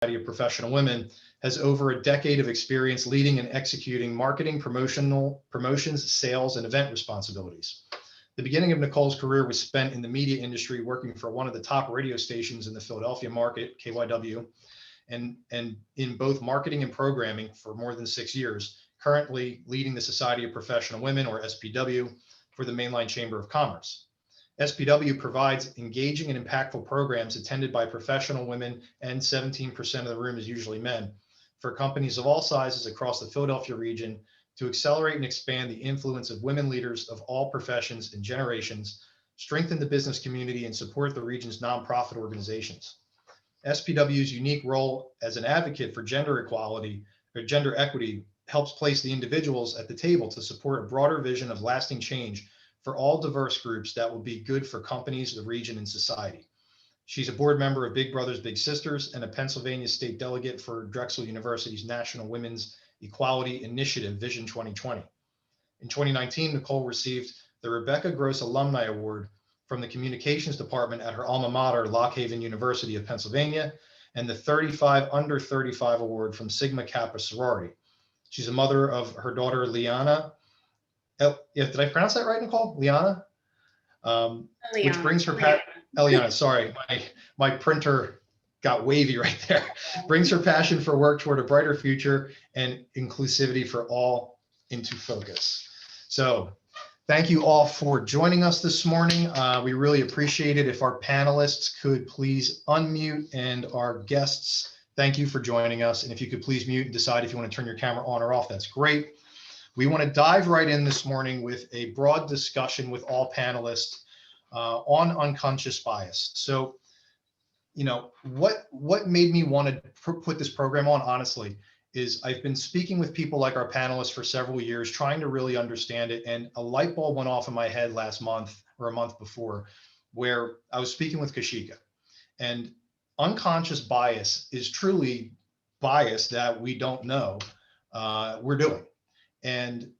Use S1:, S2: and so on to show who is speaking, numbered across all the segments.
S1: of Professional Women, has over a decade of experience leading and executing marketing, promotions, sales, and event responsibilities. The beginning of Nicole's career was spent in the media industry, working for one of the top radio stations in the Philadelphia market, KYW, and in both marketing and programming for more than 6 years, currently leading the Society of Professional Women, or SPW, for the Mainline Chamber of Commerce. SPW provides engaging and impactful programs attended by professional women, and 17% of the room is usually men, for companies of all sizes across the Philadelphia region to accelerate and expand the influence of women leaders of all professions and generations, strengthen the business community, and support the region's nonprofit organizations. SPW's unique role as an advocate for gender equality or gender equity helps place the individuals at the table to support a broader vision of lasting change for all diverse groups that will be good for companies, the region, and society. She's a board member of Big Brothers Big Sisters and a Pennsylvania state delegate for Drexel University's National Women's Equality Initiative Vision 2020. In 2019, Nicole received the Rebecca Gross Alumni Award from the Communications Department at her alma mater, Lock Haven University of Pennsylvania, and the 35 Under 35 Award from Sigma Kappa Sorority. She's a mother of her daughter, Liana. Did I pronounce that right, Nicole? Liana? Which brings her Eliana, sorry, my printer got wavy right there. Brings her passion for work toward a brighter future and inclusivity for all into focus. So thank you all for joining us this morning. We really appreciate it. If our panelists could please unmute, and our guests, thank you for joining us. And if you could please mute and decide if you want to turn your camera on or off, that's great. We want to dive right in this morning with a broad discussion with all panelists on unconscious bias. So, you know, what made me want to put this program on, honestly, is I've been speaking with people like our panelists for several years, trying to really understand it. And a light bulb went off in my head last month or a month before, where I was speaking with Kashika. And unconscious bias is truly bias that we don't know we're doing. And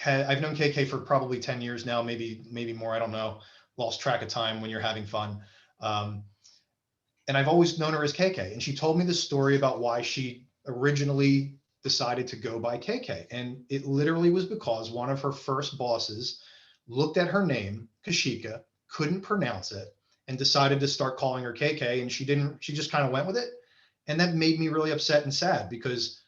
S1: I've known KK for probably 10 years now, maybe more, I don't know, lost track of time when you're having fun. And I've always known her as KK. And she told me the story about why she originally decided to go by KK. And it literally was because one of her first bosses looked at her name, Kashika, couldn't pronounce it, and decided to start calling her KK. And she just kind of went with it. And that made me really upset and sad, because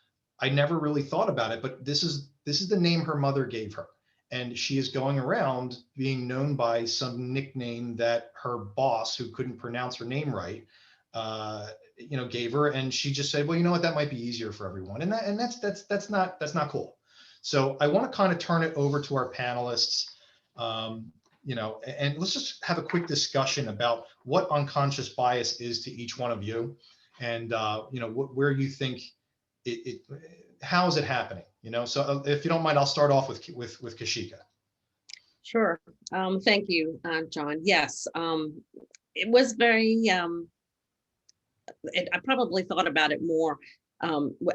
S1: I never really thought about it, but this is the name her mother gave her. And she is going around being known by some nickname that her boss, who couldn't pronounce her name right, gave her. And she just said, well, you know what, that might be easier for everyone. And that's not cool. So I want to kind of turn it over to our panelists, and let's just have a quick discussion about what unconscious bias is to each one of you, and where you think how is it happening? So if you don't mind, I'll start off with Kashika.
S2: Sure. Thank you, John. Yes, it was very, I probably thought about it more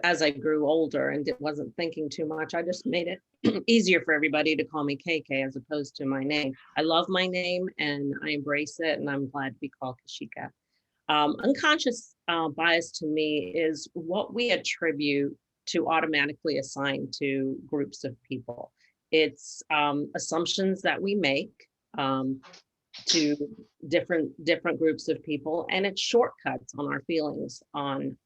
S2: as I grew older and wasn't thinking too much. I just made it easier for everybody to call me KK as opposed to my name. I love my name and I embrace it, and I'm glad to be called Kashika. Unconscious bias to me is what we attribute to automatically assign to groups of people. It's assumptions that we make to different groups of people, and it's shortcuts on our feelings on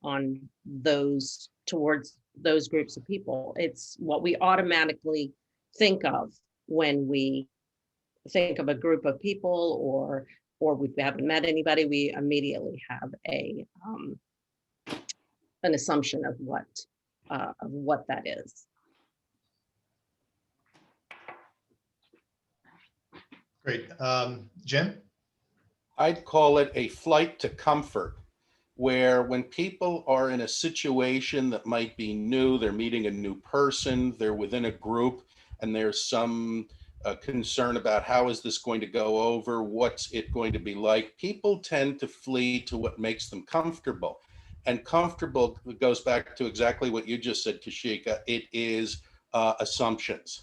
S2: those towards those groups of people. It's what we automatically think of when we think of a group of people, or we haven't met anybody, we immediately have an assumption of what that is.
S1: Great. Jim?
S3: I'd call it a flight to comfort, where when people are in a situation that might be new, they're meeting a new person, they're within a group, and there's some concern about how is this going to go over, what's it going to be like, people tend to flee to what makes them comfortable. And comfortable goes back to exactly what you just said, Kashika. It is assumptions.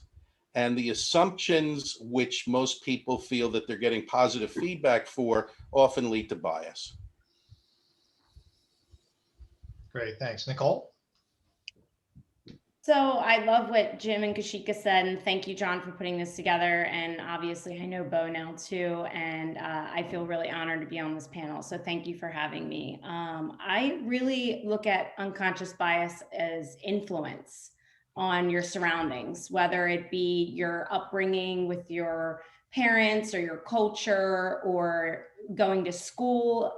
S3: And the assumptions which most people feel that they're getting positive feedback for often lead to bias.
S1: Great, thanks. Nicole?
S4: So I love what Jim and Kashika said, and thank you, John, for putting this together. And obviously, I know Bo now too, and I feel really honored to be on this panel. So thank you for having me. I really look at unconscious bias as influence on your surroundings, whether it be your upbringing with your parents or your culture or going to school,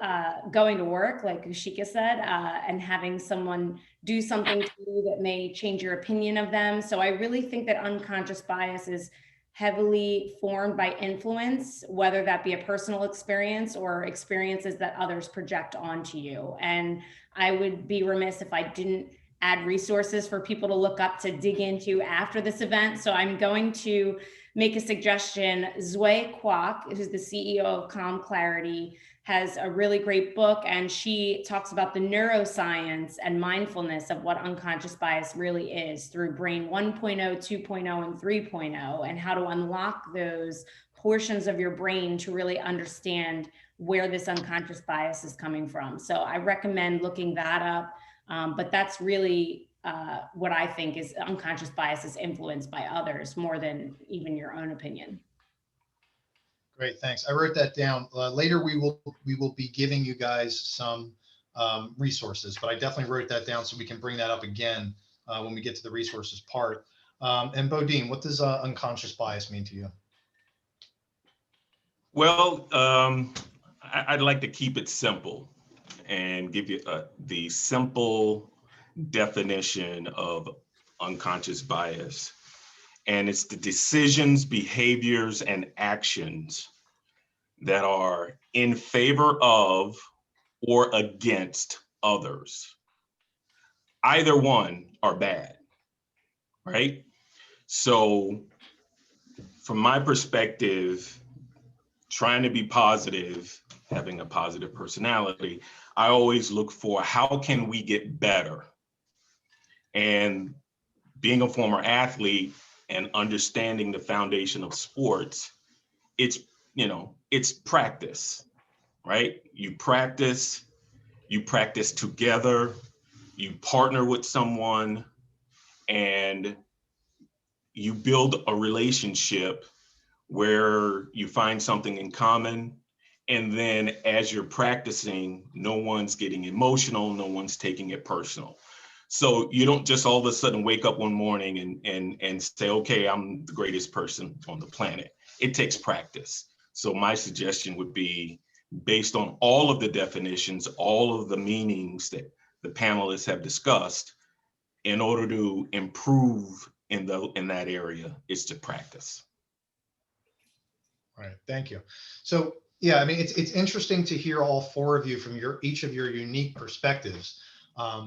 S4: going to work, like Kashika said, and having someone do something to you that may change your opinion of them. So I really think that unconscious bias is heavily formed by influence, whether that be a personal experience or experiences that others project onto you. And I would be remiss if I didn't add resources for people to look up to dig into after this event. So I'm going to make a suggestion. Zway Kwok, who's the CEO of Calm Clarity, has a really great book, and she talks about the neuroscience and mindfulness of what unconscious bias really is through brain 1.0, 2.0, and 3.0, and how to unlock those portions of your brain to really understand where this unconscious bias is coming from. So I recommend looking that up. But that's really what I think is unconscious bias is influenced by others more than even your own opinion.
S1: Great, thanks. I wrote that down. Later, we will be giving you guys some resources, but I definitely wrote that down so we can bring that up again when we get to the resources part. And Bodine, what does unconscious bias mean to you?
S5: Well, I'd like to keep it simple and give you the simple definition of unconscious bias. And it's the decisions, behaviors, and actions that are in favor of or against others. Either one are bad, right? So from my perspective, trying to be positive, having a positive personality, I always look for how can we get better? And being a former athlete and understanding the foundation of sports, it's practice, right? You practice together, you partner with someone, and you build a relationship where you find something in common. And then as you're practicing, no one's getting emotional, no one's taking it personal. So you don't just all of a sudden wake up one morning and say, okay, I'm the greatest person on the planet. It takes practice. So my suggestion would be, based on all of the definitions, all of the meanings that the panelists have discussed, in order to improve in that area, is to practice.
S1: All right, thank you. So yeah, I mean, it's interesting to hear all four of you from each of your unique perspectives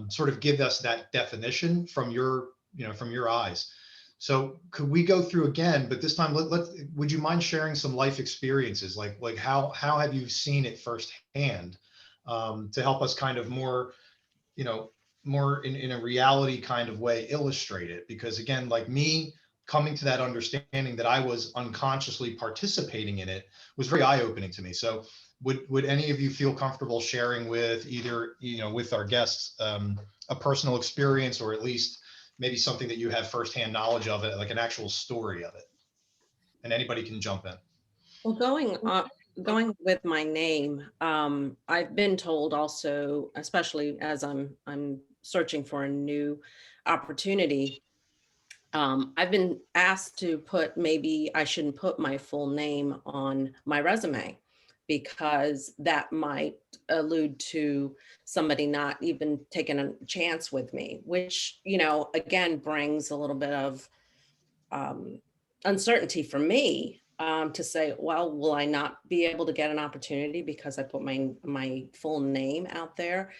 S1: sort of give us that definition from your eyes. So could we go through again, but this time would you mind sharing some life experiences, like how have you seen it firsthand to help us kind of more in a reality kind of way illustrate it? Because again, like me coming to that understanding that I was unconsciously participating in it was very eye-opening to me. So would any of you feel comfortable sharing with either, with our guests, a personal experience, or at least maybe something that you have firsthand knowledge of it, like an actual story of it? And anybody can jump in.
S2: Well, going with my name, I've been told also, especially as I'm searching for a new opportunity, I've been asked to put, maybe I shouldn't put my full name on my resume because that might allude to somebody not even taking a chance with me, which, again, brings a little bit of uncertainty for me to say, well, will I not be able to get an opportunity because I put my full name out there?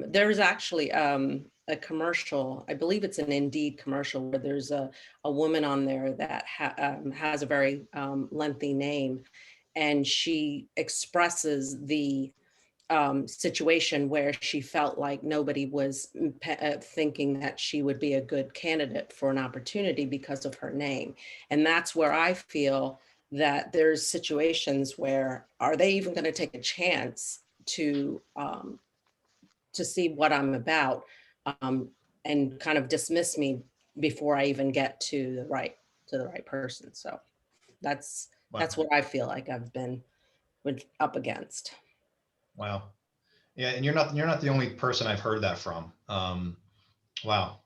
S2: There's actually a commercial, I believe it's an Indeed commercial, where there's a woman on there that has a very lengthy name, and she expresses the situation where she felt like nobody was thinking that she would be a good candidate for an opportunity because of her name. And that's where I feel that there's situations where, are they even going to take a chance to to see what I'm about, and kind of dismiss me before I even get to the right person. So that's what I feel like I've been up against.
S1: Wow. Yeah, and you're not the only person I've heard that from. Wow.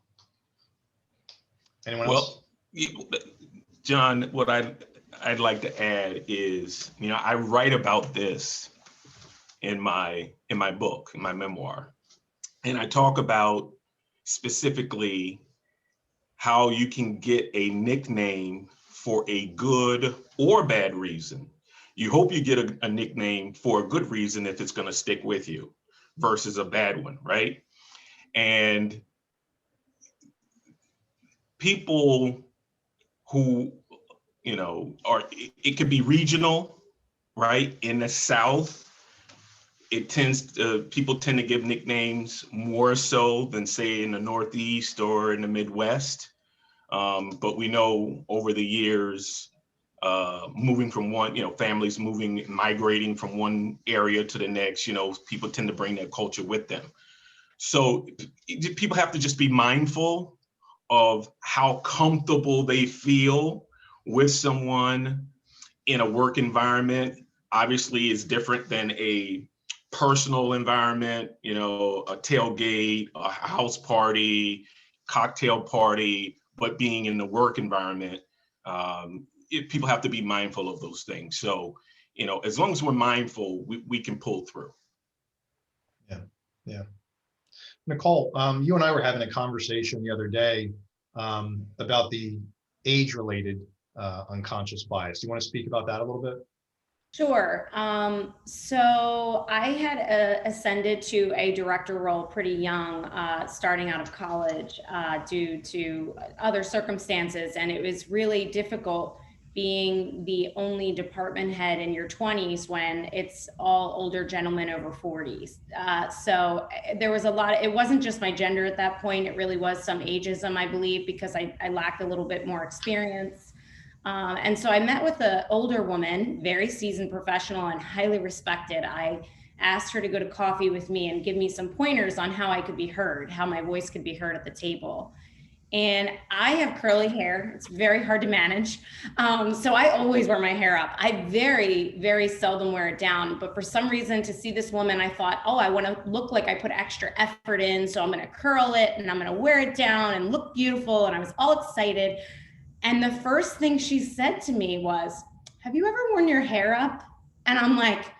S1: Anyone else?
S5: Well, John, what I'd like to add is, I write about this in my book, in my memoir, and I talk about specifically how you can get a nickname for a good or bad reason. You hope you get a nickname for a good reason if it's going to stick with you versus a bad one, right? And people who, it could be regional, right? In the South, people tend to give nicknames more so than say in the Northeast or in the Midwest. But we know over the years, moving from families migrating from one area to the next, people tend to bring that culture with them. So people have to just be mindful of how comfortable they feel with someone in a work environment. Obviously, is different than a personal environment, a tailgate, a house party, cocktail party, but being in the work environment, people have to be mindful of those things. So, as long as we're mindful, we can pull through.
S1: Yeah. Nicole, you and I were having a conversation the other day about the age-related unconscious bias. Do you want to speak about that a little bit?
S4: Sure. So I had ascended to a director role pretty young, starting out of college, due to other circumstances. And it was really difficult being the only department head in your 20s when it's all older gentlemen over 40s. So there was a lot, it wasn't just my gender at that point. It really was some ageism, I believe, because I lacked a little bit more experience. And so I met with an older woman, very seasoned professional and highly respected. I asked her to go to coffee with me and give me some pointers on how I could be heard, how my voice could be heard at the table. And I have curly hair. It's very hard to manage. So I always wear my hair up. I very, very seldom wear it down. But for some reason, to see this woman, I thought, oh, I want to look like I put extra effort in. So I'm going to curl it and I'm going to wear it down and look beautiful. And I was all excited. And the first thing she said to me was, have you ever worn your hair up? And I'm like,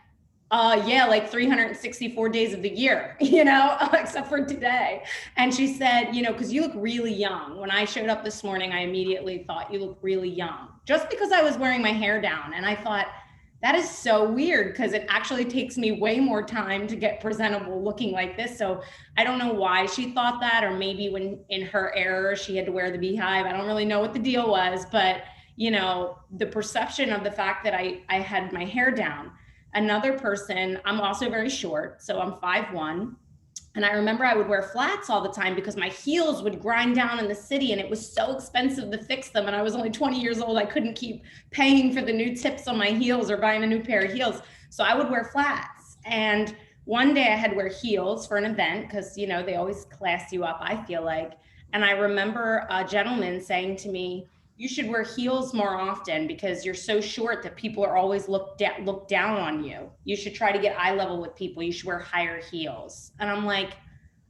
S4: yeah, like 364 days of the year, except for today. And she said, because you look really young. When I showed up this morning, I immediately thought you look really young, just because I was wearing my hair down. And I thought, that is so weird, because it actually takes me way more time to get presentable looking like this. So I don't know why she thought that, or maybe when in her era, she had to wear the beehive. I don't really know what the deal was, but the perception of the fact that I had my hair down. Another person, I'm also very short, so I'm 5'1". And I remember I would wear flats all the time because my heels would grind down in the city and it was so expensive to fix them. And I was only 20 years old. I couldn't keep paying for the new tips on my heels or buying a new pair of heels. So I would wear flats. And one day I had to wear heels for an event because, they always class you up, I feel like. And I remember a gentleman saying to me, you should wear heels more often because you're so short that people are always look down on you. You should try to get eye level with people. You should wear higher heels. And I'm like,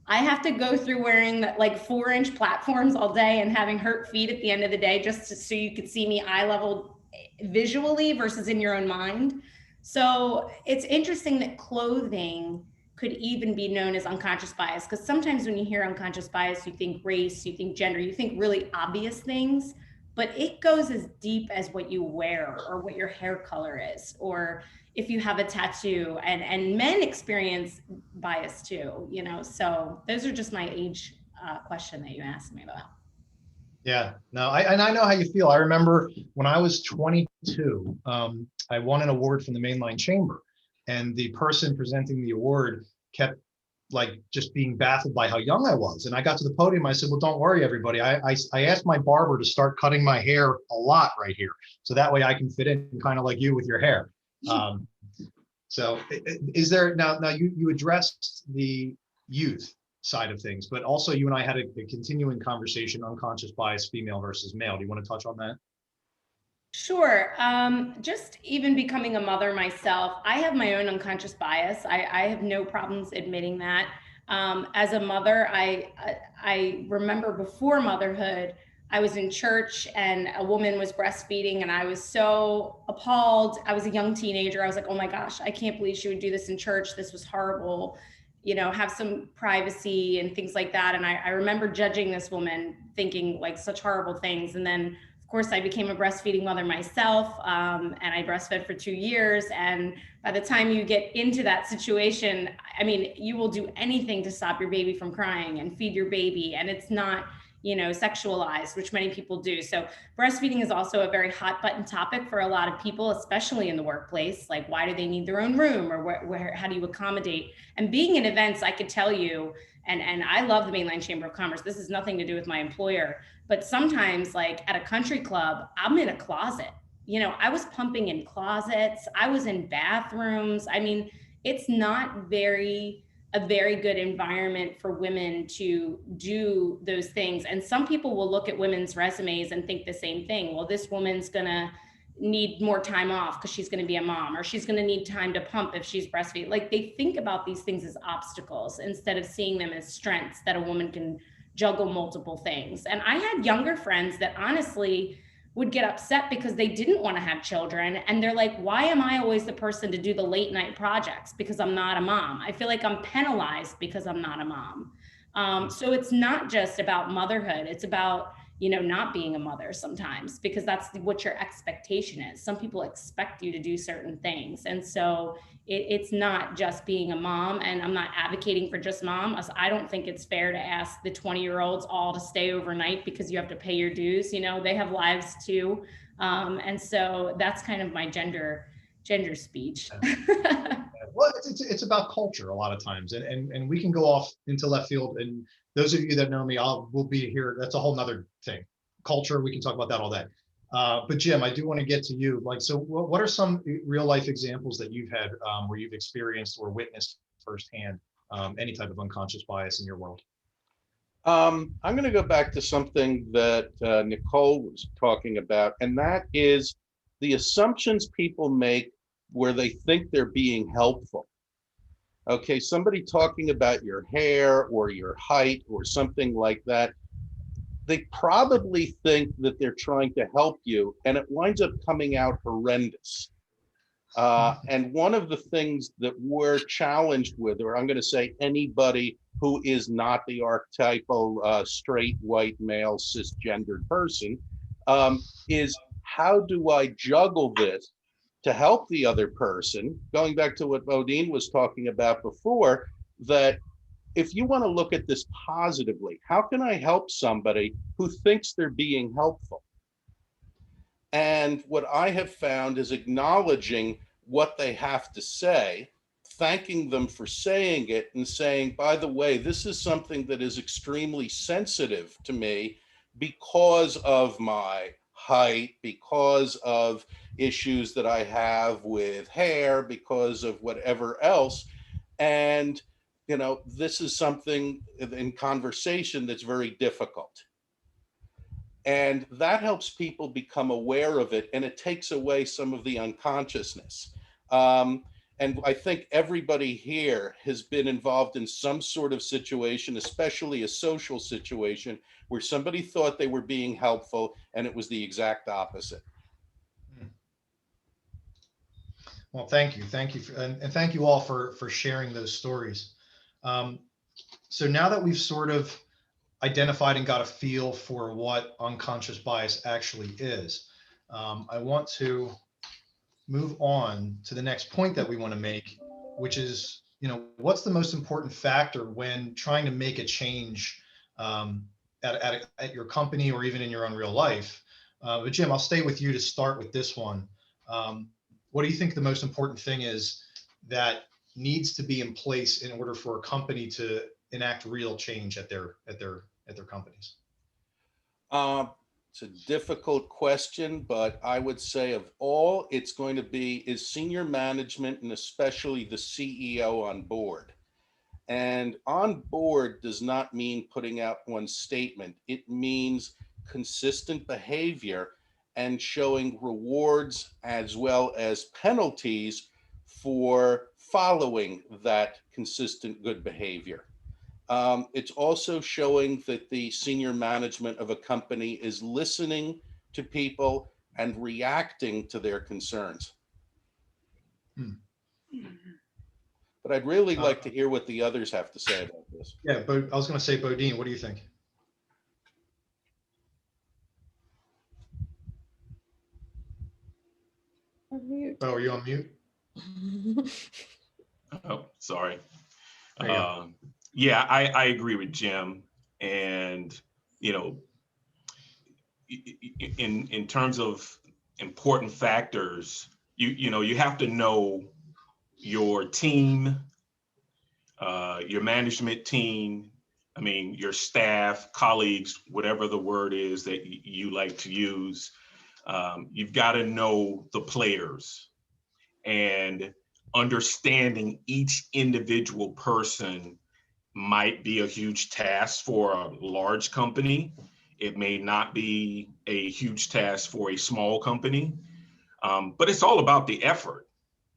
S4: I have to go through wearing like 4-inch platforms all day and having hurt feet at the end of the day just so you could see me eye level visually versus in your own mind. So it's interesting that clothing could even be known as unconscious bias, because sometimes when you hear unconscious bias, you think race, you think gender, you think really obvious things. But it goes as deep as what you wear or what your hair color is, or if you have a tattoo, and men experience bias too, so those are just my age question that you asked me about.
S1: Yeah, no, I know how you feel. I remember when I was 22, I won an award from the Mainline Chamber, and the person presenting the award kept just being baffled by how young I was. And I got to the podium. I said, well, don't worry, everybody. I asked my barber to start cutting my hair a lot right here. So that way I can fit in kind of like you with your hair. So is there now you addressed the youth side of things, but also you and I had a continuing conversation, unconscious bias, female versus male. Do you want to touch on that?
S4: Sure. Just even becoming a mother myself, I have my own unconscious bias. I have no problems admitting that. As a mother, I remember before motherhood, I was in church and a woman was breastfeeding and I was so appalled. I was a young teenager. I was like, oh my gosh, I can't believe she would do this in church. This was horrible. You know, have some privacy and things like that. And I remember judging this woman, thinking like such horrible things. And then of course, I became a breastfeeding mother myself, and I breastfed for 2 years. And by the time you get into that situation, I mean, you will do anything to stop your baby from crying and feed your baby. And it's not, you know, sexualized, which many people do. So breastfeeding is also a very hot button topic for a lot of people, especially in the workplace. Like, why do they need their own room, or how do you accommodate? And being in events, I could tell you, and I love the Mainland Chamber of Commerce. This has nothing to do with my employer, but sometimes like at a country club, I'm in a closet. You know, I was pumping in closets. I was in bathrooms. I mean, it's not a very good environment for women to do those things. And some people will look at women's resumes and think the same thing. Well, this woman's gonna need more time off because she's going to be a mom, or she's going to need time to pump if she's breastfeeding. Like, they think about these things as obstacles instead of seeing them as strengths, that a woman can juggle multiple things. And I had younger friends that honestly would get upset because they didn't want to have children. And they're like, why am I always the person to do the late night projects because I'm not a mom? I feel like I'm penalized because I'm not a mom. So it's not just about motherhood. It's about, you know, not being a mother sometimes, because that's what your expectation is. Some people expect you to do certain things. And so it's not just being a mom. And I'm not advocating for just mom. I don't think it's fair to ask the 20-year-olds all to stay overnight because you have to pay your dues. You know, they have lives too. And so that's kind of my gender speech.
S1: Well, it's about culture a lot of times, and we can go off into left field. And those of you that know me, we'll be here. That's a whole nother thing. Culture, we can talk about that all day. But Jim, I do want to get to you. Like, so what are some real life examples that you've had where you've experienced or witnessed firsthand any type of unconscious bias in your world?
S3: I'm going to go back to something that Nicole was talking about, and that is the assumptions people make where they think they're being helpful. Okay, somebody talking about your hair or your height or something like that, they probably think that they're trying to help you, and it winds up coming out horrendous. And one of the things that we're challenged with, or I'm going to say anybody who is not the archetypal straight, white, male, cisgendered person, is how do I juggle this to help the other person? Going back to what Bodine was talking about before, that if you want to look at this positively, how can I help somebody who thinks they're being helpful? And what I have found is acknowledging what they have to say, thanking them for saying it, and saying, by the way, this is something that is extremely sensitive to me because of my height, because of issues that I have with hair, because of whatever else. And, you know, this is something in conversation that's very difficult. And that helps people become aware of it, and it takes away some of the unconsciousness. And I think everybody here has been involved in some sort of situation, especially a social situation, where somebody thought they were being helpful and it was the exact opposite.
S1: Well, thank you. Thank you. And thank you all for sharing those stories. So now that we've sort of identified and got a feel for what unconscious bias actually is, I want to move on to the next point that we want to make, which is, you know, what's the most important factor when trying to make a change at your company or even in your own real life? But Jim, I'll stay with you to start with this one. What do you think the most important thing is that needs to be in place in order for a company to enact real change at their companies?
S3: It's a difficult question, but I would say of all it's going to be is senior management, and especially the CEO on board. And on board does not mean putting out one statement. It means consistent behavior and showing rewards as well as penalties for following that consistent good behavior. It's also showing that the senior management of a company is listening to people and reacting to their concerns. But I'd really like to hear what the others have to say about this.
S1: Yeah, but I was going to say, Bodine, what do you think? Oh, are you on mute?
S5: Oh, sorry.
S1: There you go.
S5: Yeah, I agree with Jim. And, you know, in terms of important factors, you have to know your team, your management team, I mean, your staff, colleagues, whatever the word is that you like to use. You've got to know the players, and understanding each individual person might be a huge task for a large company. It may not be a huge task for a small company, but it's all about the effort,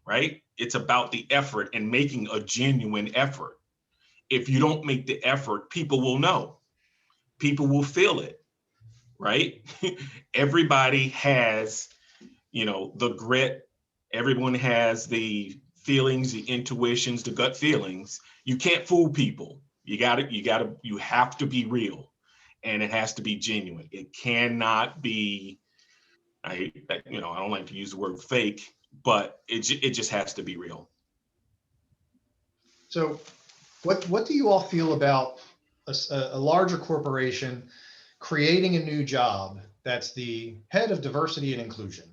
S5: right? It's about the effort and making a genuine effort. If you don't make the effort, people will know, people will feel it, right? Everybody has, the grit, everyone has the feelings, the intuitions, the gut feelings. You can't fool people. You have to be real, and it has to be genuine. It cannot be, I don't like to use the word fake, but it just has to be real.
S1: So what do you all feel about a larger corporation creating a new job that's the head of diversity and inclusion?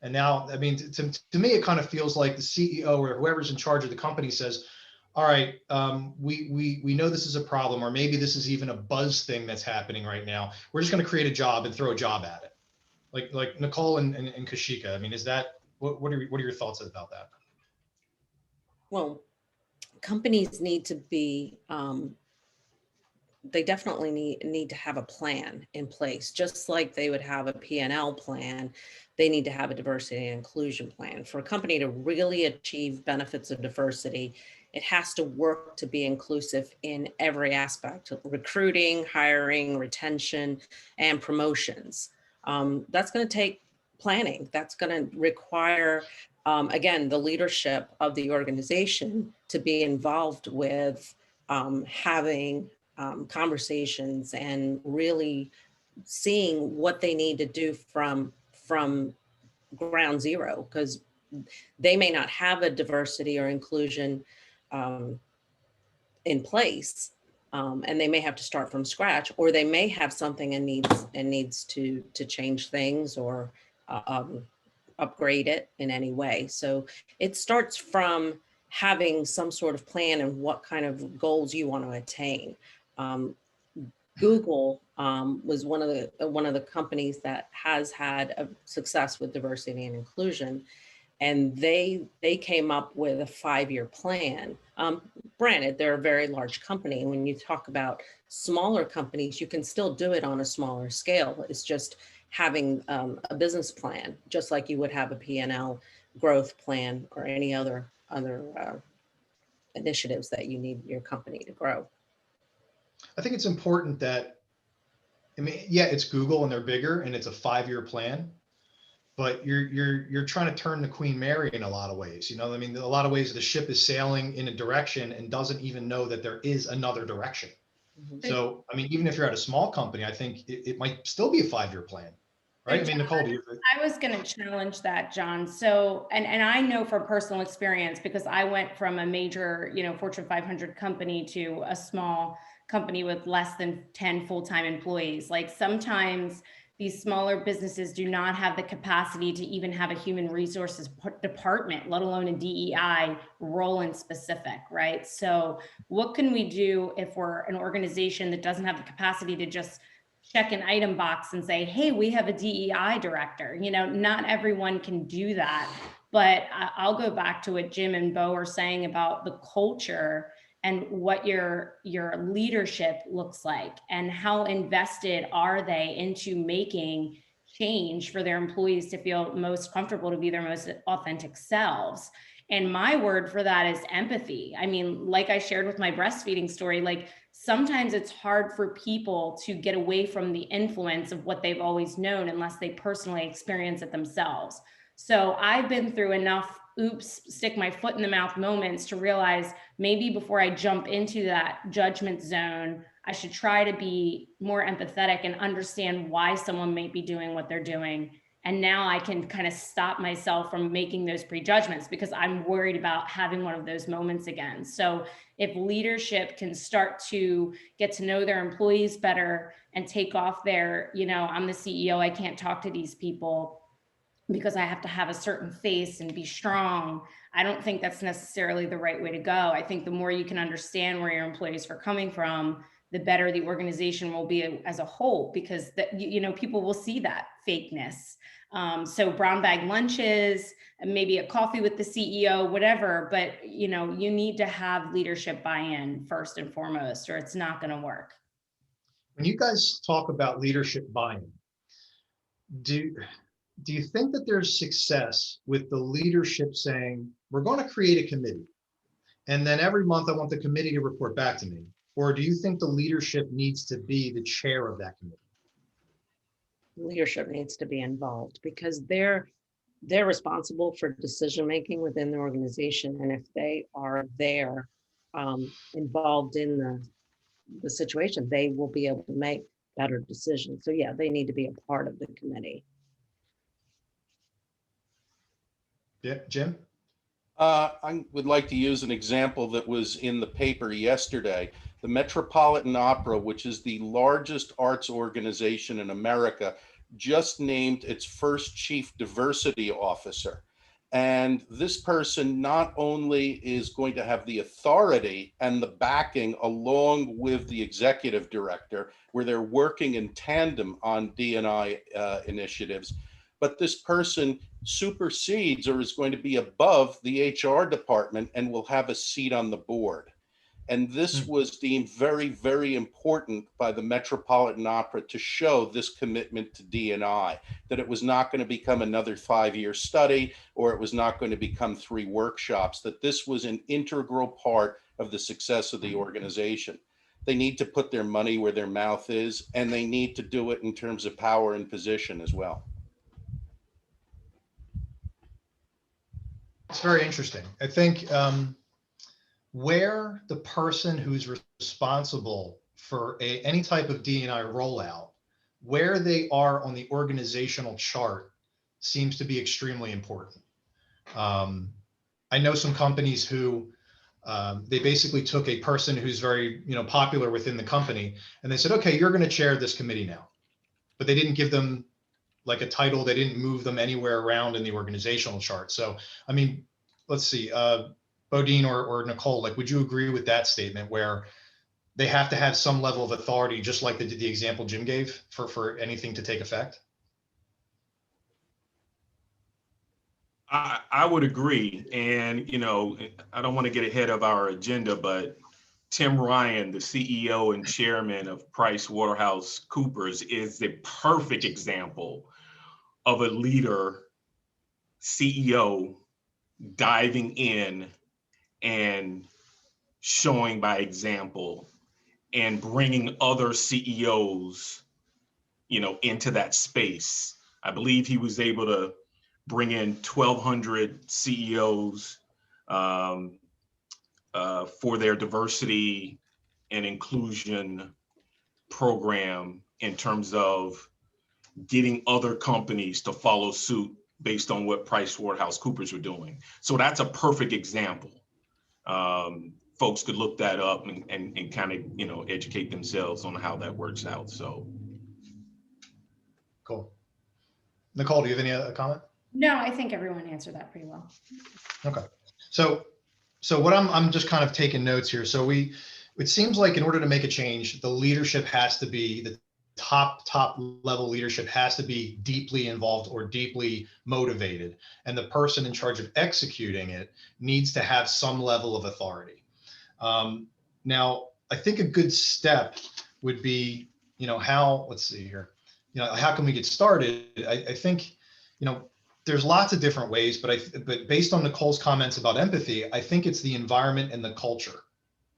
S1: And now, I mean, to me, it kind of feels like the CEO or whoever's in charge of the company says, all right, we know this is a problem, or maybe this is even a buzz thing that's happening right now. We're just going to create a job and throw a job at it. Like Nicole and Kashika. I mean, is that, what are your thoughts about that?
S2: Well, companies need to be, they definitely need to have a plan in place, just like they would have a P&L plan. They need to have a diversity and inclusion plan. For a company to really achieve benefits of diversity, it has to work to be inclusive in every aspect: recruiting, hiring, retention, and promotions. That's going to take planning. That's going to require, again, the leadership of the organization to be involved with having conversations and really seeing what they need to do from ground zero, because they may not have a diversity or inclusion in place, and they may have to start from scratch, or they may have something and needs to change things or upgrade it in any way. So it starts from having some sort of plan and what kind of goals you want to attain. Google was one of the companies that has had a success with diversity and inclusion, and they came up with a 5-year plan. Granted, they're a very large company, and when you talk about smaller companies, you can still do it on a smaller scale. It's just having a business plan, just like you would have a P&L growth plan or any other initiatives that you need your company to grow.
S1: I think it's important that, I mean, yeah, it's Google and they're bigger and it's a 5-year plan, but you're trying to turn the Queen Mary in a lot of ways. You know, I mean, a lot of ways the ship is sailing in a direction and doesn't even know that there is another direction. Mm-hmm. So, I mean, even if you're at a small company, I think it might still be a 5-year plan, right? I mean, Nicole, do you think?
S4: I was going to challenge that, John. So, and I know from personal experience, because I went from a major, Fortune 500 company to a small company with less than 10 full-time employees. Like, sometimes these smaller businesses do not have the capacity to even have a human resources department, let alone a DEI role in specific, right? So what can we do if we're an organization that doesn't have the capacity to just check an item box and say, hey, we have a DEI director? Not everyone can do that. But I'll go back to what Jim and Bo are saying about the culture and what your leadership looks like, and how invested are they into making change for their employees to feel most comfortable, to be their most authentic selves. And my word for that is empathy. I mean, like I shared with my breastfeeding story, like sometimes it's hard for people to get away from the influence of what they've always known unless they personally experience it themselves. So I've been through enough oops, stick my foot in the mouth moments to realize maybe before I jump into that judgment zone, I should try to be more empathetic and understand why someone might be doing what they're doing. And now I can kind of stop myself from making those prejudgments because I'm worried about having one of those moments again. So if leadership can start to get to know their employees better and take off their, I'm the CEO, I can't talk to these people because I have to have a certain face and be strong. I don't think that's necessarily the right way to go. I think the more you can understand where your employees are coming from, the better the organization will be as a whole, because people will see that fakeness. So brown bag lunches, maybe a coffee with the CEO, whatever, but you need to have leadership buy-in first and foremost, or it's not going to work.
S1: When you guys talk about leadership buy-in, do you think that there's success with the leadership saying, we're going to create a committee, and then every month I want the committee to report back to me? Or do you think the leadership needs to be the chair of that committee?
S2: Leadership needs to be involved because they're responsible for decision-making within the organization. And if they are there involved in the situation, they will be able to make better decisions. So yeah, they need to be a part of the committee.
S1: Yeah, Jim?
S3: I would like to use an example that was in the paper yesterday. The Metropolitan Opera, which is the largest arts organization in America, just named its first chief diversity officer. And this person not only is going to have the authority and the backing along with the executive director, where they're working in tandem on D&I initiatives, but this person supersedes or is going to be above the HR department and will have a seat on the board. And this was deemed very, very important by the Metropolitan Opera to show this commitment to D&I, that it was not going to become another 5-year study, or it was not going to become 3 workshops, that this was an integral part of the success of the organization. They need to put their money where their mouth is, and they need to do it in terms of power and position as well.
S1: It's very interesting. I think where the person who's responsible for any type of D&I rollout, where they are on the organizational chart seems to be extremely important. I know some companies who they basically took a person who's very popular within the company, and they said, okay, you're going to chair this committee now. But they didn't give them like a title. They didn't move them anywhere around in the organizational chart. So, I mean, let's see, Bodine or Nicole, like, would you agree with that statement where they have to have some level of authority, just like the example Jim gave for anything to take effect?
S5: I would agree. And, I don't want to get ahead of our agenda, but Tim Ryan, the CEO and chairman of PricewaterhouseCoopers, is the perfect example of a leader, CEO, diving in and showing by example and bringing other CEOs, into that space. I believe he was able to bring in 1,200 CEOs for their diversity and inclusion program in terms of getting other companies to follow suit based on what PricewaterhouseCoopers were doing. So that's a perfect example. Folks could look that up and kind of, educate themselves on how that works out. So.
S1: Cool. Nicole, do you have any other comment?
S4: No, I think everyone answered that pretty well.
S1: Okay. So what I'm just kind of taking notes here. So it seems like in order to make a change, the leadership has to be, the top level leadership has to be deeply involved or deeply motivated. And the person in charge of executing it needs to have some level of authority. Now, I think a good step would be, let's see here, how can we get started? I think, there's lots of different ways, but based on Nicole's comments about empathy, I think it's the environment and the culture,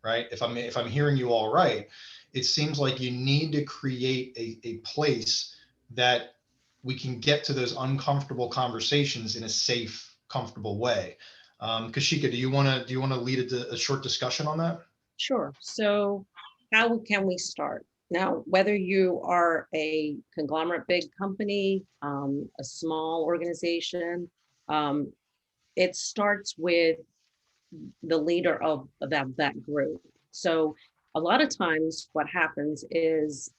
S1: right? If I'm hearing you all right, it seems like you need to create a place that we can get to those uncomfortable conversations in a safe, comfortable way. Kashika, do you want to lead a short discussion on that?
S2: Sure. So how can we start? Now, whether you are a conglomerate big company, a small organization, it starts with the leader of that group. So a lot of times what happens is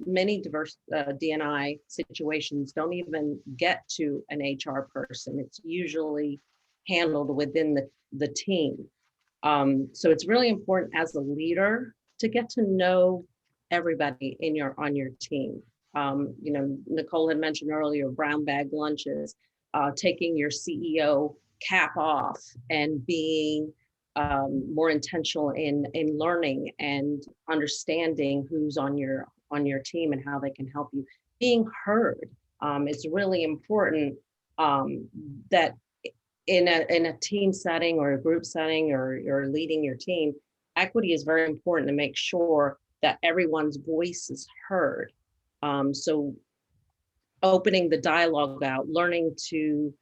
S2: many diverse D&I situations don't even get to an HR person. It's usually handled within the team. So it's really important as a leader to get to know everybody on your team. Nicole had mentioned earlier, brown bag lunches, taking your CEO cap off and being more intentional in learning and understanding who's on your team and how they can help you. Being heard. It's really important that in a team setting or a group setting, or you're leading your team, equity is very important to make sure that everyone's voice is heard. So opening the dialogue out, learning to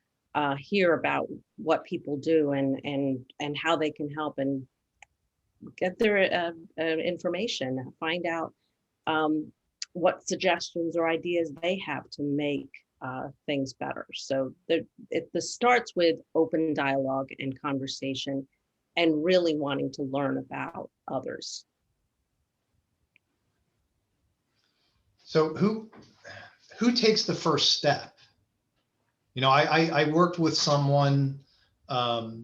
S2: hear about what people do and how they can help and get their information, find out what suggestions or ideas they have to make things better. So it starts with open dialogue and conversation and really wanting to learn about others.
S1: So who takes the first step? I worked with someone that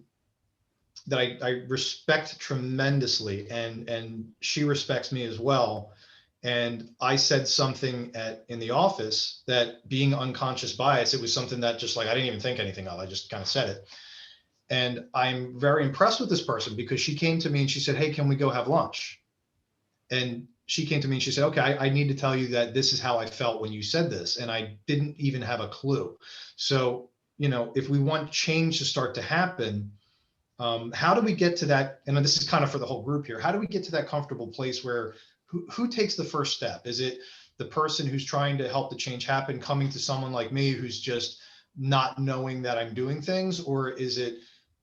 S1: I respect tremendously, and she respects me as well. And I said something in the office that, being unconscious bias, it was something that just like, I didn't even think anything of, I just kind of said it. And I'm very impressed with this person because she came to me and she said, "Hey, can we go have lunch?" And she came to me and she said, "Okay, I need to tell you that this is how I felt when you said this." And I didn't even have a clue. So, if we want change to start to happen, how do we get to that? And this is kind of for the whole group here. How do we get to that comfortable place where who takes the first step? Is it the person who's trying to help the change happen, coming to someone like me who's just not knowing that I'm doing things? Or is it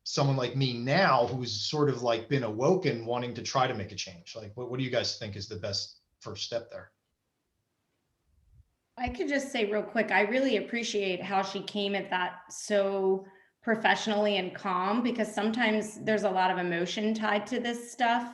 S1: someone like me now who's sort of like been awoken, wanting to try to make a change? Like, what do you guys think is the best first step there?
S4: I could just say real quick, I really appreciate how she came at that so professionally and calm, because sometimes there's a lot of emotion tied to this stuff.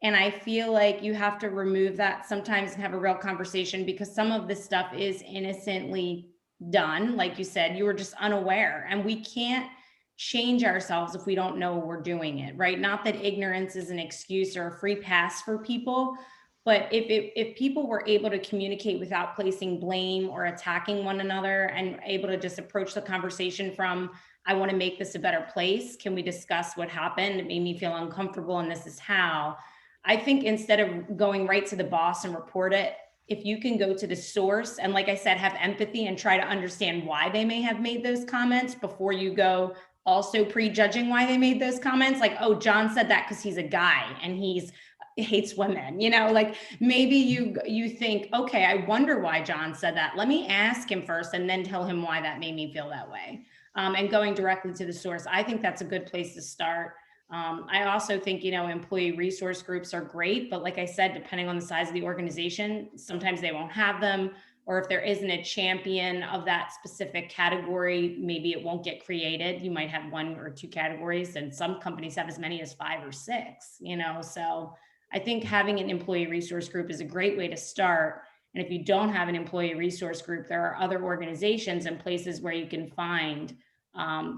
S4: And I feel like you have to remove that sometimes and have a real conversation, because some of this stuff is innocently done. Like you said, you were just unaware, and we can't change ourselves if we don't know we're doing it, right? Not that ignorance is an excuse or a free pass for people, but if people were able to communicate without placing blame or attacking one another, and able to just approach the conversation from, I want to make this a better place. Can we discuss what happened? It made me feel uncomfortable, and this is how. I think instead of going right to the boss and report it, if you can go to the source and, like I said, have empathy and try to understand why they may have made those comments before you go also prejudging why they made those comments. Like, oh, John said that because he's a guy and he hates women, like maybe you think, okay, I wonder why John said that. Let me ask him first and then tell him why that made me feel that way. And going directly to the source, I think that's a good place to start. I also think, employee resource groups are great, but like I said, depending on the size of the organization, sometimes they won't have them. Or if there isn't a champion of that specific category, maybe it won't get created. You might have 1 or 2 categories, and some companies have as many as 5 or 6, so I think having an employee resource group is a great way to start. And if you don't have an employee resource group, there are other organizations and places where you can find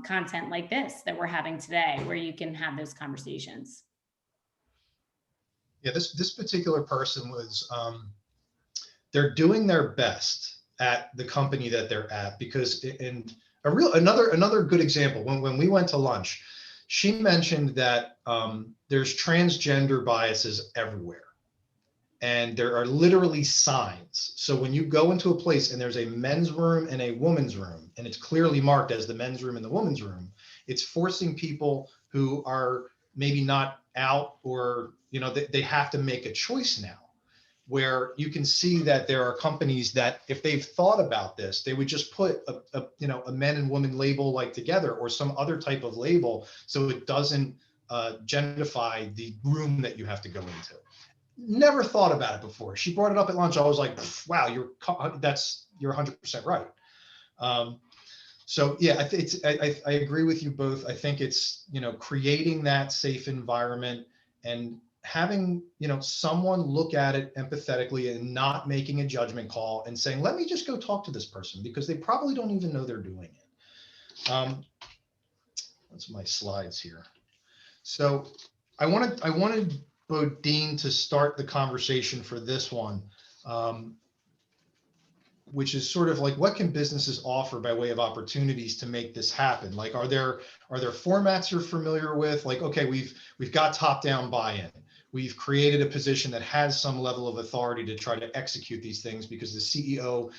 S4: content like this that we're having today, where you can have those conversations.
S1: Yeah, this particular person was, they're doing their best at the company that they're at, because another good example, when we went to lunch, She mentioned that there's transgender biases everywhere. And there are literally signs. So when you go into a place and there's a men's room and a woman's room, and it's clearly marked as the men's room and the woman's room, it's forcing people who are maybe not out, or, you know, they have to make a choice now, where you can see that there are companies that if they've thought about this, they would just put a men and women label like together, or some other type of label, so it doesn't genderify the room that you have to go into. Never thought about it before. She brought it up at lunch. I was like, wow, you're 100% right. So yeah, I agree with you both. I think it's, you know, creating that safe environment and having, you know, someone look at it empathetically and not making a judgment call and saying, let me just go talk to this person, because they probably don't even know they're doing it. That's my slides here. So I wanted Bodine to start the conversation for this one, which is sort of like, what can businesses offer by way of opportunities to make this happen? Like, are there formats you're familiar with? Like, okay, we've got top-down buy-in. We've created a position that has some level of authority to try to execute these things because the CEO,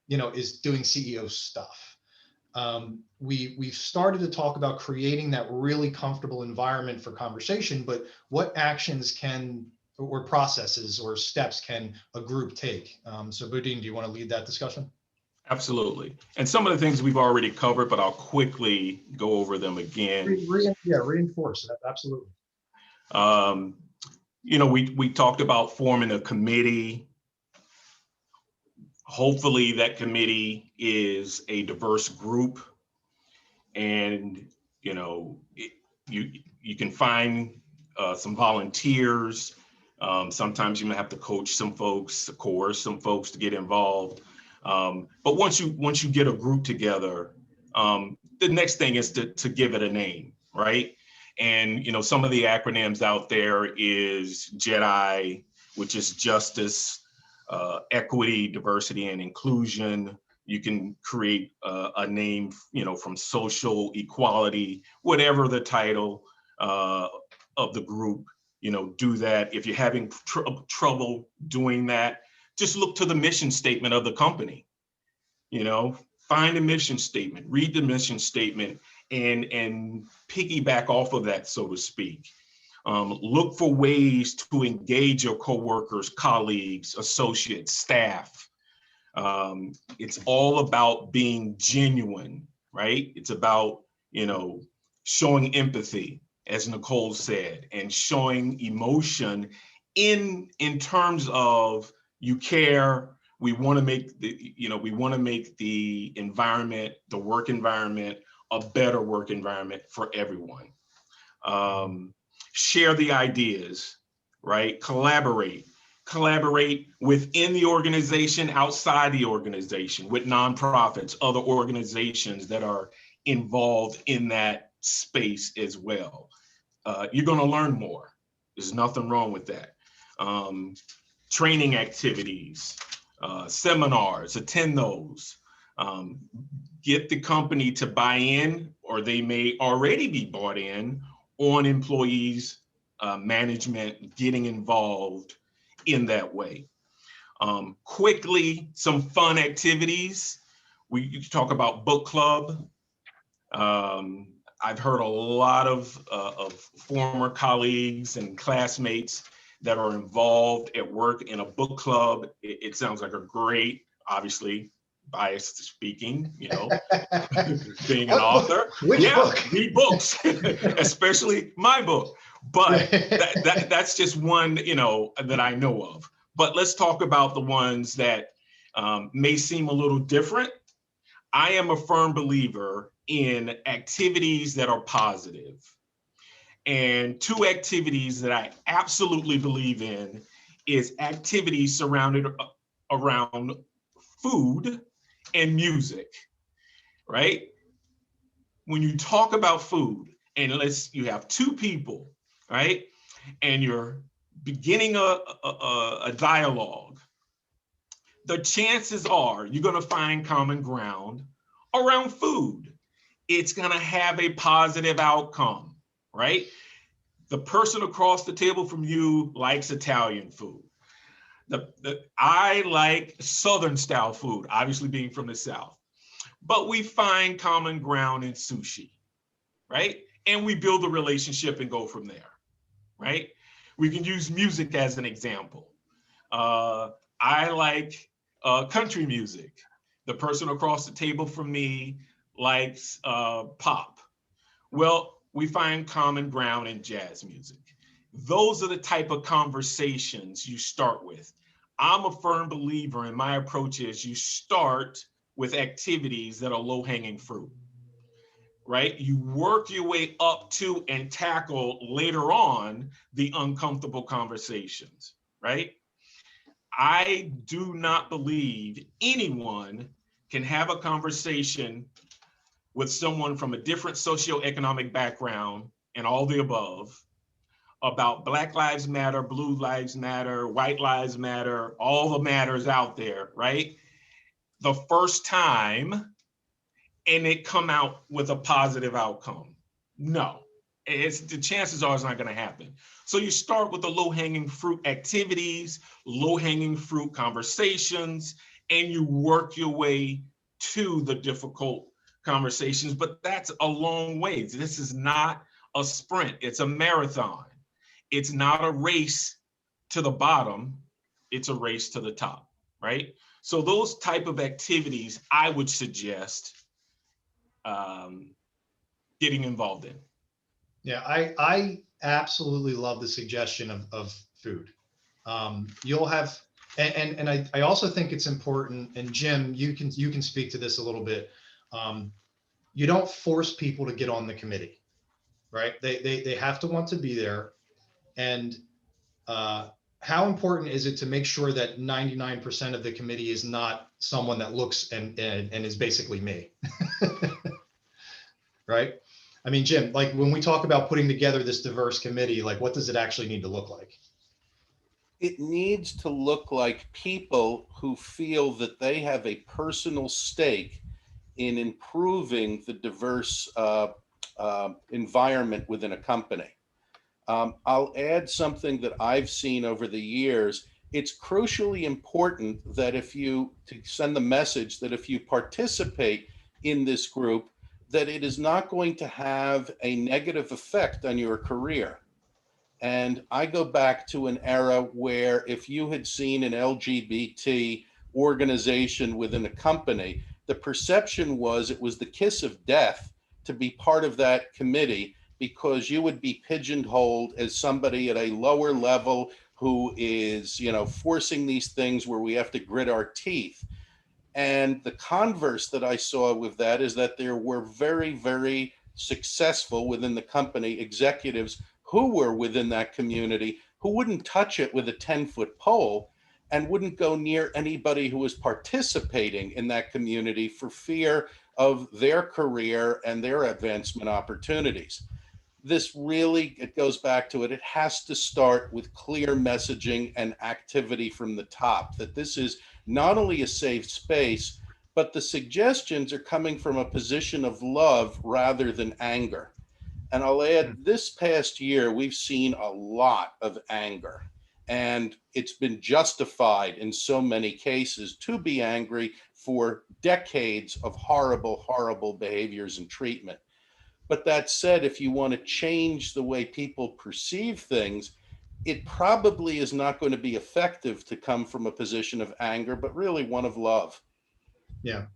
S1: you know, is doing CEO stuff. We've started to talk about creating that really comfortable environment for conversation, but what actions can, or processes or steps can a group take? So Bodine, do you want to lead that discussion?
S5: Absolutely. And some of the things we've already covered, but I'll quickly go over them again.
S1: Reinforce that. Absolutely.
S5: You know, we talked about forming a committee. Hopefully that committee is a diverse group, and, you know, you can find some volunteers. Sometimes you may have to coach some folks, coerce some folks to get involved. But once you get a group together, the next thing is to give it a name, right? And, you know, some of the acronyms out there is JEDI, which is justice, equity, diversity, and inclusion. You can create a name, you know, from social equality, whatever the title of the group, you know, do that. If you're having trouble doing that, just look to the mission statement of the company. You know, find a mission statement, read the mission statement, and piggyback off of that, so to speak. Look for ways to engage your coworkers, colleagues, associates, staff. It's all about being genuine, right? It's about, you know, showing empathy, as Nicole said, and showing emotion in terms of you care. We want to make the environment, the work environment, a better work environment for everyone. Share the ideas, right? Collaborate within the organization, outside the organization, with nonprofits, other organizations that are involved in that space as well. You're going to learn more. There's nothing wrong with that. Training activities, seminars, attend those. Get the company to buy in, or they may already be bought in on employees, management getting involved in that way. Quickly, some fun activities. We talk about book club. I've heard a lot of former colleagues and classmates that are involved at work in a book club. It sounds like a great, obviously, biased speaking, you know, being an author.
S1: Which book?
S5: Read books, especially my book. But that's just one, you know, that I know of. But let's talk about the ones that may seem a little different. I am a firm believer in activities that are positive. And two activities that I absolutely believe in is activities surrounded around food and music, right? When you talk about food, and you have two people, right? And you're beginning a dialogue, the chances are you're gonna find common ground around food. It's gonna have a positive outcome, right? The person across the table from you likes Italian food. I like Southern style food, obviously being from the South. But we find common ground in sushi, right? And we build a relationship and go from there, right? We can use music as an example. I like country music. The person across the table from me likes pop. Well, we find common ground in jazz music. Those are the type of conversations you start with. I'm a firm believer, and my approach is you start with activities that are low-hanging fruit, right? You work your way up to and tackle later on the uncomfortable conversations, right? I do not believe anyone can have a conversation with someone from a different socioeconomic background and all the above about Black Lives Matter, Blue Lives Matter, White Lives Matter, all the matters out there, right? The first time, and it come out with a positive outcome. No, the chances are it's not going to happen. So you start with the low-hanging fruit activities, low-hanging fruit conversations, and you work your way to the difficult conversations, but that's a long way. This is not a sprint, it's a marathon. It's not a race to the bottom, it's a race to the top, right? So those type of activities I would suggest getting involved in.
S1: Yeah, I absolutely love the suggestion of food. You'll have, and I also think it's important, and Jim, you can speak to this a little bit. You don't force people to get on the committee, right? They have to want to be there. And how important is it to make sure that 99% of the committee is not someone that looks and is basically me, right? I mean, Jim, like when we talk about putting together this diverse committee, like what does it actually need to look like?
S3: It needs to look like people who feel that they have a personal stake in improving the diverse environment within a company. I'll add something that I've seen over the years. It's crucially important that to send the message that if you participate in this group, that it is not going to have a negative effect on your career. And I go back to an era where if you had seen an LGBT organization within a company, the perception was it was the kiss of death to be part of that committee, because you would be pigeonholed as somebody at a lower level who is, forcing these things where we have to grit our teeth. And the converse that I saw with that is that there were very, very successful within the company executives who were within that community who wouldn't touch it with a 10-foot pole and wouldn't go near anybody who was participating in that community for fear of their career and their advancement opportunities. This really, it goes back to it. It has to start with clear messaging and activity from the top, that this is not only a safe space, but the suggestions are coming from a position of love rather than anger. And I'll add, this past year, we've seen a lot of anger, and it's been justified in so many cases to be angry for decades of horrible, horrible behaviors and treatment. But that said, if you want to change the way people perceive things, it probably is not going to be effective to come from a position of anger, but really one of love.
S1: Yeah.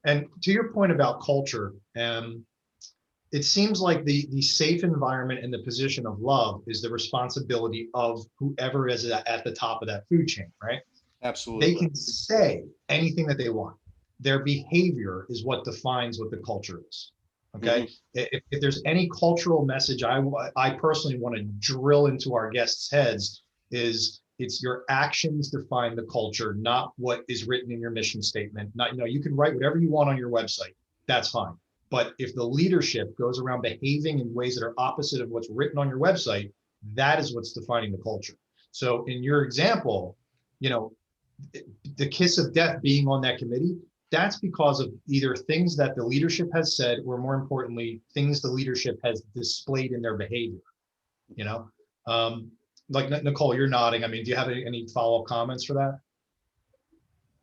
S1: And to your point about culture, it seems like the safe environment and the position of love is the responsibility of whoever is at the top of that food chain, right?
S3: Absolutely.
S1: They can say anything that they want. Their behavior is what defines what the culture is. Okay. Mm-hmm. If there's any cultural message I personally want to drill into our guests' heads is it's your actions define the culture, not what is written in your mission statement. Not, you can write whatever you want on your website. That's fine. But if the leadership goes around behaving in ways that are opposite of what's written on your website, that is what's defining the culture. So in your example, the kiss of death being on that committee, that's because of either things that the leadership has said, or more importantly, things the leadership has displayed in their behavior. You know, like Nicole, you're nodding. I mean, do you have any follow-up comments for that?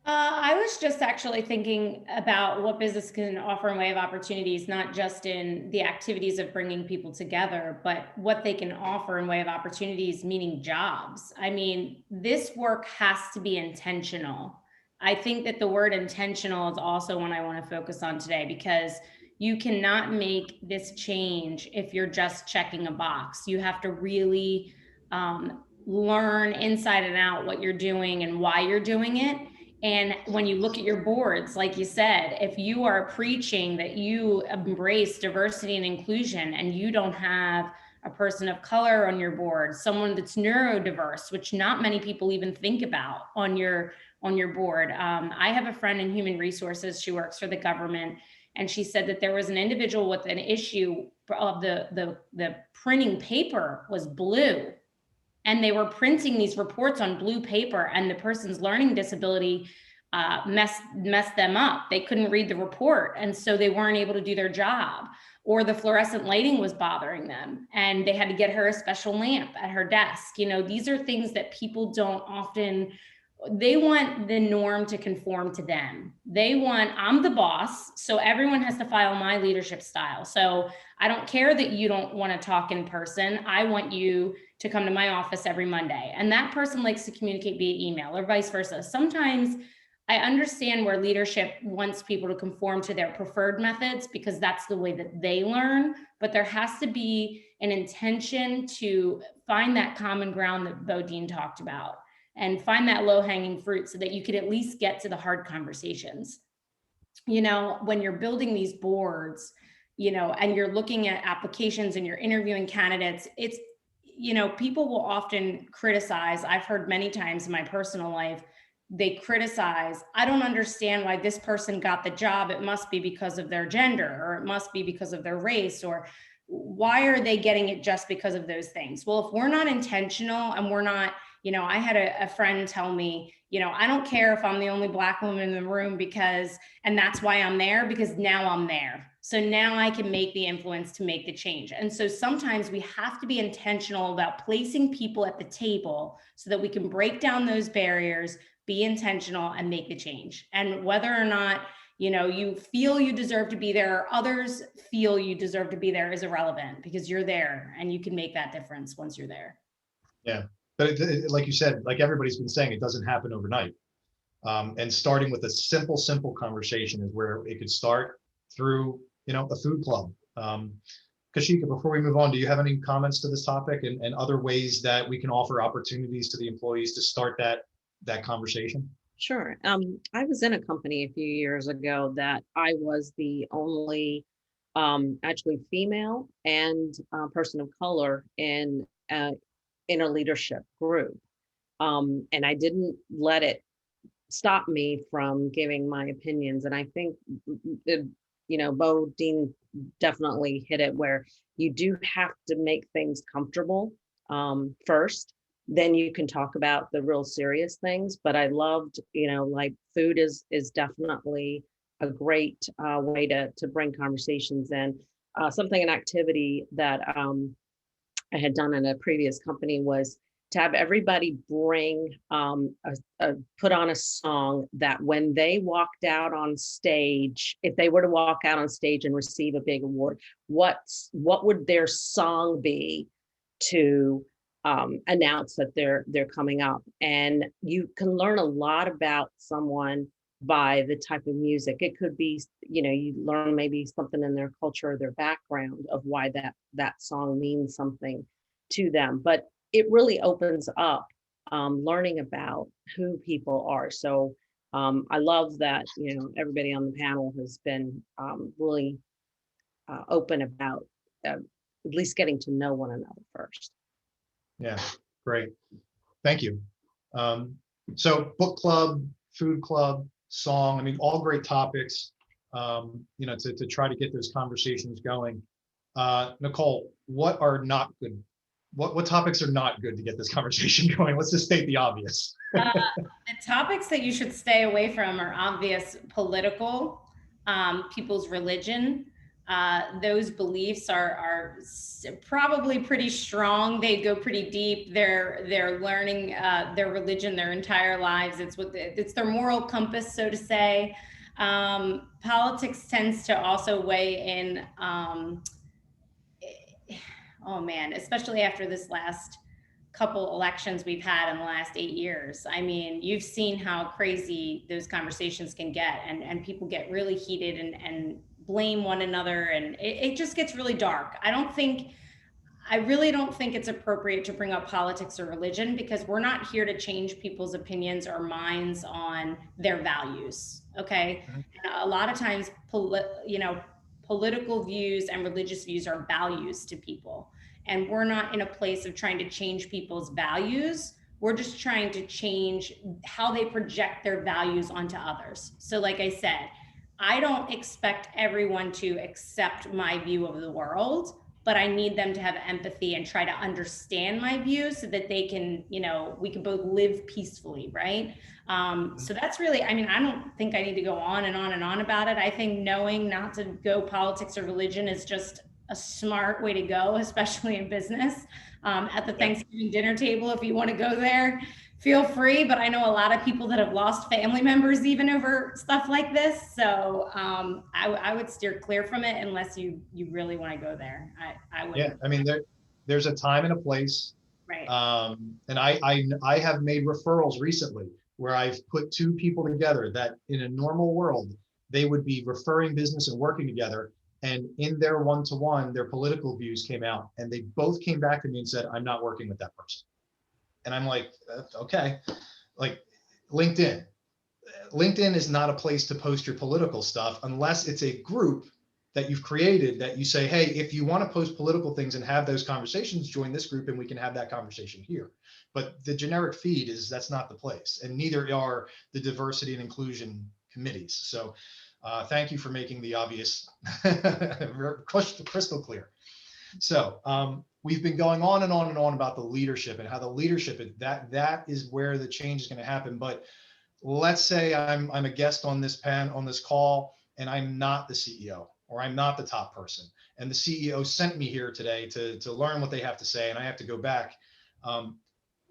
S4: I was just actually thinking about what business can offer in way of opportunities, not just in the activities of bringing people together, but what they can offer in way of opportunities, meaning jobs. I mean, this work has to be intentional. I think that the word intentional is also one I want to focus on today, because you cannot make this change if you're just checking a box. You have to really learn inside and out what you're doing and why you're doing it. And when you look at your boards, like you said, if you are preaching that you embrace diversity and inclusion, and you don't have a person of color on your board, someone that's neurodiverse, which not many people even think about on your board. I have a friend in human resources. She works for the government, and she said that there was an individual with an issue of the printing paper was blue. And they were printing these reports on blue paper, and the person's learning disability messed them up. They couldn't read the report, and so they weren't able to do their job. Or the fluorescent lighting was bothering them, and they had to get her a special lamp at her desk. You know, these are things that people don't often, they want the norm to conform to them. They want, I'm the boss, so everyone has to follow my leadership style. So I don't care that you don't want to talk in person. I want you to come to my office every Monday. And that person likes to communicate via email, or vice versa. Sometimes I understand where leadership wants people to conform to their preferred methods, because that's the way that they learn. But there has to be an intention to find that common ground that Bodine talked about, and find that low-hanging fruit so that you could at least get to the hard conversations. You know, when you're building these boards, you know, and you're looking at applications and you're interviewing candidates, it's, you know, people will often criticize. I've heard many times in my personal life, they criticize, I don't understand why this person got the job. It must be because of their gender, or it must be because of their race, or why are they getting it just because of those things? Well, if we're not intentional, and we're not, you know, I had a friend tell me, you know, I don't care if I'm the only Black woman in the room, because, and that's why I'm there, because now I'm there. So now I can make the influence to make the change. And so sometimes we have to be intentional about placing people at the table so that we can break down those barriers, be intentional, and make the change. And whether or not, you know, you feel you deserve to be there, or others feel you deserve to be there, is irrelevant, because you're there and you can make that difference once you're there.
S1: Yeah, but like you said, like everybody's been saying, it doesn't happen overnight. And starting with a simple conversation is where it could start, through, you know, a food club. Kashika, before we move on, do you have any comments to this topic, and other ways that we can offer opportunities to the employees to start that conversation?
S2: Sure. I was in a company a few years ago that I was the only actually female and person of color in a leadership group. And I didn't let it stop me from giving my opinions. And I think, you know, Bodine definitely hit it, where you do have to make things comfortable first. Then you can talk about the real serious things. But I loved, you know, like food is definitely a great way to bring conversations in. An activity that I had done in a previous company was to have everybody bring put on a song that when they walked out on stage, if they were to walk out on stage and receive a big award, what would their song be to announce that they're coming up? And you can learn a lot about someone by the type of music. It could be, you know, you learn maybe something in their culture or their background of why that song means something to them. But it really opens up learning about who people are. So I love that, you know, everybody on the panel has been really open about at least getting to know one another first.
S1: Yeah, great. Thank you. So book club, food club, song, I mean, all great topics, you know, to try to get those conversations going. Nicole, what are not good? What topics are not good to get this conversation going? Let's just state the obvious.
S4: The Topics that you should stay away from are obvious political, people's religion. Those beliefs are probably pretty strong. They go pretty deep. They're learning their religion their entire lives. It's their moral compass, so to say. Politics tends to also weigh in. Oh man, especially after this last couple elections we've had in the last 8 years. I mean, you've seen how crazy those conversations can get, and people get really heated and blame one another, and it just gets really dark. I really don't think it's appropriate to bring up politics or religion, because we're not here to change people's opinions or minds on their values. Okay.
S1: Mhm.
S4: And a lot of times, political views and religious views are values to people. And we're not in a place of trying to change people's values. We're just trying to change how they project their values onto others. So like I said, I don't expect everyone to accept my view of the world, but I need them to have empathy and try to understand my view so that they can, we can both live peacefully, right? So that's really, I mean, I don't think I need to go on and on and on about it. I think knowing not to go politics or religion is just a smart way to go, especially in business. At the Thanksgiving dinner table, if you want to go there, feel free. But I know a lot of people that have lost family members even over stuff like this. So I would steer clear from it unless you really want to go there. I would.
S1: Yeah, I mean, there's a time and a place.
S4: Right.
S1: And I have made referrals recently where I've put two people together that in a normal world, they would be referring business and working together. And in their one-to-one, their political views came out, and they both came back to me and said, I'm not working with that person. And I'm like, okay, like LinkedIn is not a place to post your political stuff unless it's a group that you've created that you say, hey, if you want to post political things and have those conversations, join this group and we can have that conversation here. But the generic feed that's not the place, and neither are the diversity and inclusion committees. So thank you for making the obvious crystal clear. So we've been going on and on and on about the leadership and how the leadership that is where the change is going to happen. But let's say I'm a guest on this call, and I'm not the CEO, or I'm not the top person, and the CEO sent me here today to learn what they have to say, and I have to go back.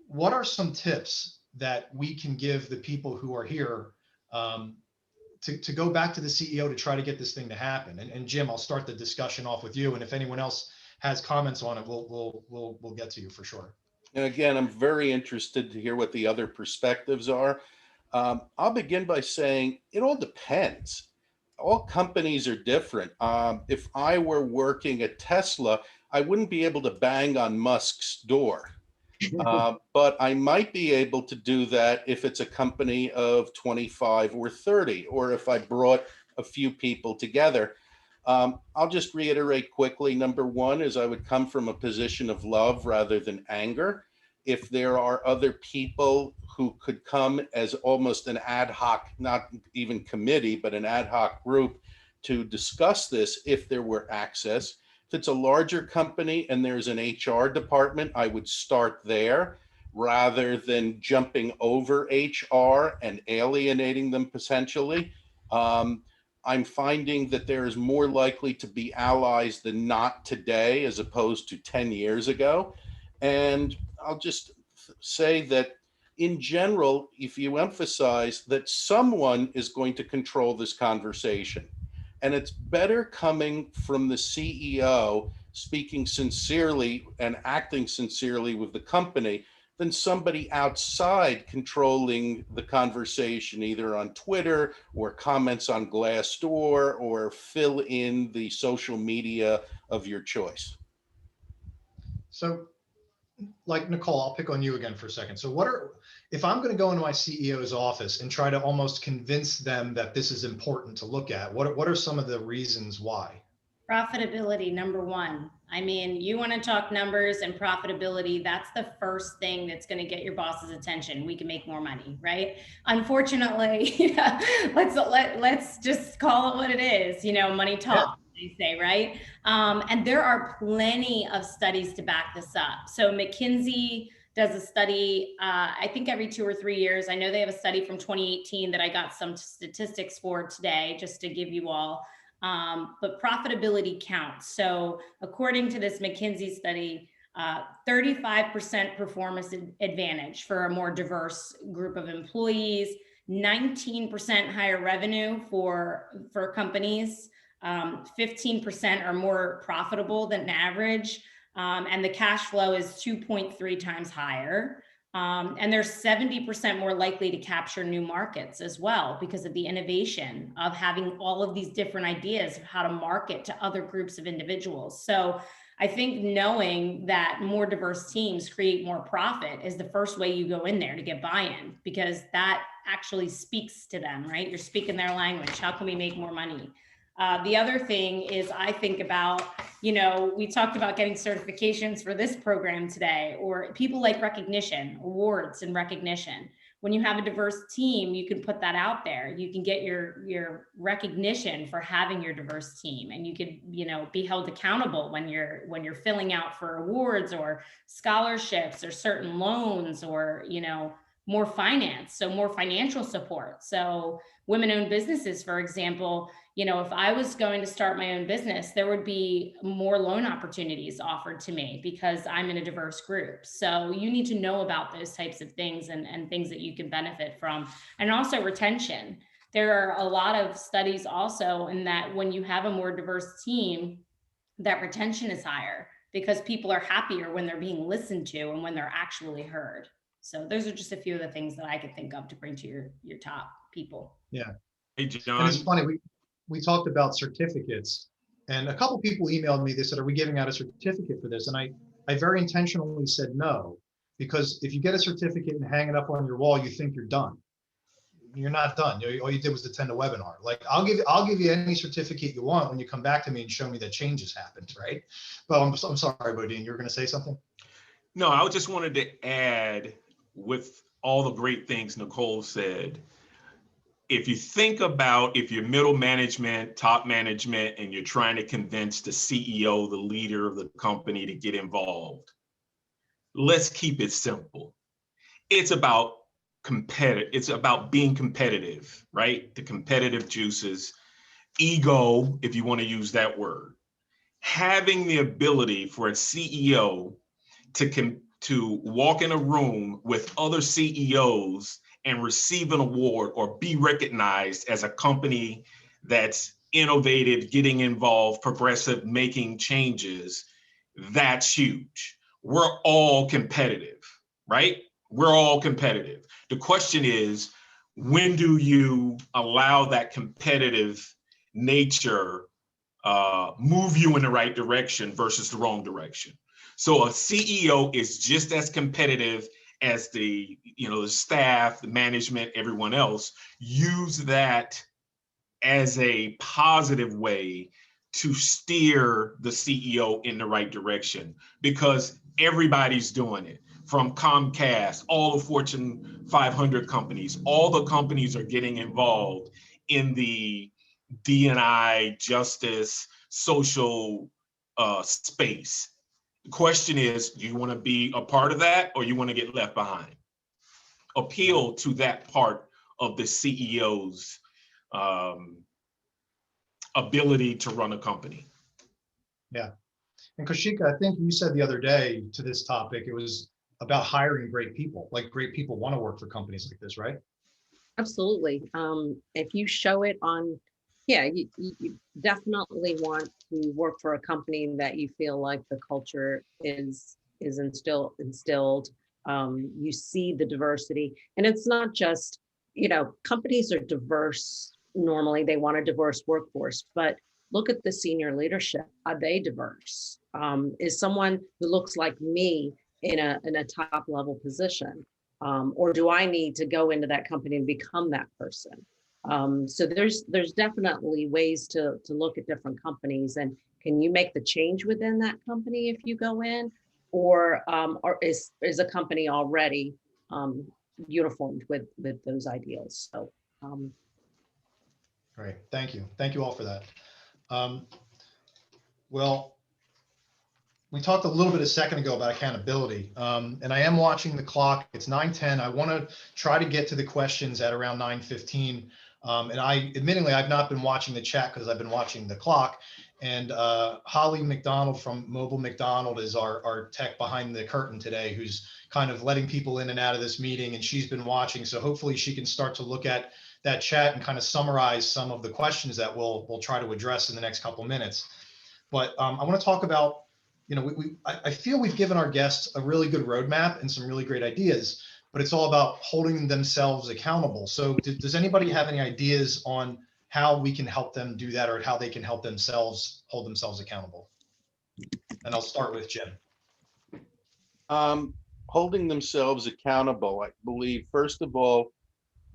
S1: What are some tips that we can give the people who are here to go back to the CEO to try to get this thing to happen? And Jim, I'll start the discussion off with you, and if anyone else has comments on it, we'll get to you for sure.
S3: And again, I'm very interested to hear what the other perspectives are. I'll begin by saying it all depends. All companies are different. If I were working at Tesla, I wouldn't be able to bang on Musk's door. But I might be able to do that if it's a company of 25 or 30, or if I brought a few people together. I'll just reiterate quickly. Number one is I would come from a position of love rather than anger. If there are other people who could come as almost an ad hoc, not even committee, but an ad hoc group to discuss this, if there were access. If it's a larger company and there's an HR department, I would start there rather than jumping over HR and alienating them potentially. I'm finding that there is more likely to be allies than not today, as opposed to 10 years ago. And I'll just say that in general, if you emphasize that someone is going to control this conversation, and it's better coming from the CEO speaking sincerely and acting sincerely with the company than somebody outside controlling the conversation, either on Twitter or comments on Glassdoor, or fill in the social media of your choice.
S1: So, like Nicole, I'll pick on you again for a second. So if I'm going to go into my CEO's office and try to almost convince them that this is important to look at, what are some of the reasons why?
S4: Profitability, number one. I mean, you want to talk numbers and profitability. That's the first thing that's going to get your boss's attention. We can make more money, right? Unfortunately, let's just call it what it is. Money talks, they say, right? And there are plenty of studies to back this up. So McKinsey does a study, I think every 2 or 3 years. I know they have a study from 2018 that I got some statistics for today, just to give you all. But profitability counts. So according to this McKinsey study, 35% performance advantage for a more diverse group of employees, 19% higher revenue for companies, 15% are more profitable than average, and the cash flow is 2.3 times higher. And they're 70% more likely to capture new markets as well because of the innovation of having all of these different ideas of how to market to other groups of individuals. So I think knowing that more diverse teams create more profit is the first way you go in there to get buy-in, because that actually speaks to them, right? You're speaking their language. How can we make more money? The other thing is I think about, we talked about getting certifications for this program today, or people like recognition, awards and recognition. When you have a diverse team, you can put that out there. You can get your recognition for having your diverse team, and you could, be held accountable when you're filling out for awards or scholarships or certain loans or, more finance, so more financial support. So women-owned businesses, for example, if I was going to start my own business, there would be more loan opportunities offered to me because I'm in a diverse group. So you need to know about those types of things and things that you can benefit from. And also retention. There are a lot of studies also in that when you have a more diverse team, that retention is higher because people are happier when they're being listened to and when they're actually heard. So those are just a few of the things that I could think of to bring to your top people.
S1: Yeah.
S5: Hey,
S1: And it's
S5: John.
S1: funny, we talked about certificates, and a couple people emailed me. They said, are we giving out a certificate for this? And I very intentionally said no, because if you get a certificate and hang it up on your wall, you think you're done. You're not done. All you did was attend a webinar. Like, I'll give you any certificate you want when you come back to me and show me that changes happened, right? But I'm sorry, Bodine, you were going to say something?
S5: No, I just wanted to add, with all the great things Nicole said, if you think about if you're middle management, top management, and you're trying to convince the CEO, the leader of the company, to get involved, let's keep it simple. It's about it's about being competitive, right? The competitive juices, ego, if you want to use that word. Having the ability for a CEO to walk in a room with other CEOs and receive an award or be recognized as a company that's innovative, getting involved, progressive, making changes, that's huge. We're all competitive, right? We're all competitive. The question is, when do you allow that competitive nature move you in the right direction versus the wrong direction? So a CEO is just as competitive as the staff, the management, everyone else. Use that as a positive way to steer the CEO in the right direction, because everybody's doing it. From Comcast, all the Fortune 500 companies, all the companies are getting involved in the D&I, justice, social space. The question is, do you want to be a part of that, or you want to get left behind? Appeal to that part of the CEO's ability to run a company.
S1: Yeah. And Kashika, I think you said the other day to this topic, it was about hiring great people. Like, great people want to work for companies like this, right?
S2: Absolutely. If you show it on, you definitely want to work for a company that you feel like the culture is instilled. You see the diversity, and it's not just, companies are diverse. Normally they want a diverse workforce, but look at the senior leadership. Are they diverse? Is someone who looks like me in a top level position? Or do I need to go into that company and become that person? So there's definitely ways to look at different companies, and can you make the change within that company if you go in, or is a company already uniformed with those ideals? So
S1: Great, thank you all for that. Well, we talked a little bit a second ago about accountability, and I am watching the clock. It's 9:10. I want to try to get to the questions at around 9:15. And admittingly, I've not been watching the chat because I've been watching the clock. And Holly McDonald from Mobile McDonald is our tech behind the curtain today, who's kind of letting people in and out of this meeting, and she's been watching. So hopefully she can start to look at that chat and kind of summarize some of the questions that we'll try to address in the next couple minutes. But I want to talk about, I feel we've given our guests a really good roadmap and some really great ideas, but it's all about holding themselves accountable. So does anybody have any ideas on how we can help them do that, or how they can help themselves hold themselves accountable? And I'll start with Jim.
S3: Holding themselves accountable, I believe, first of all,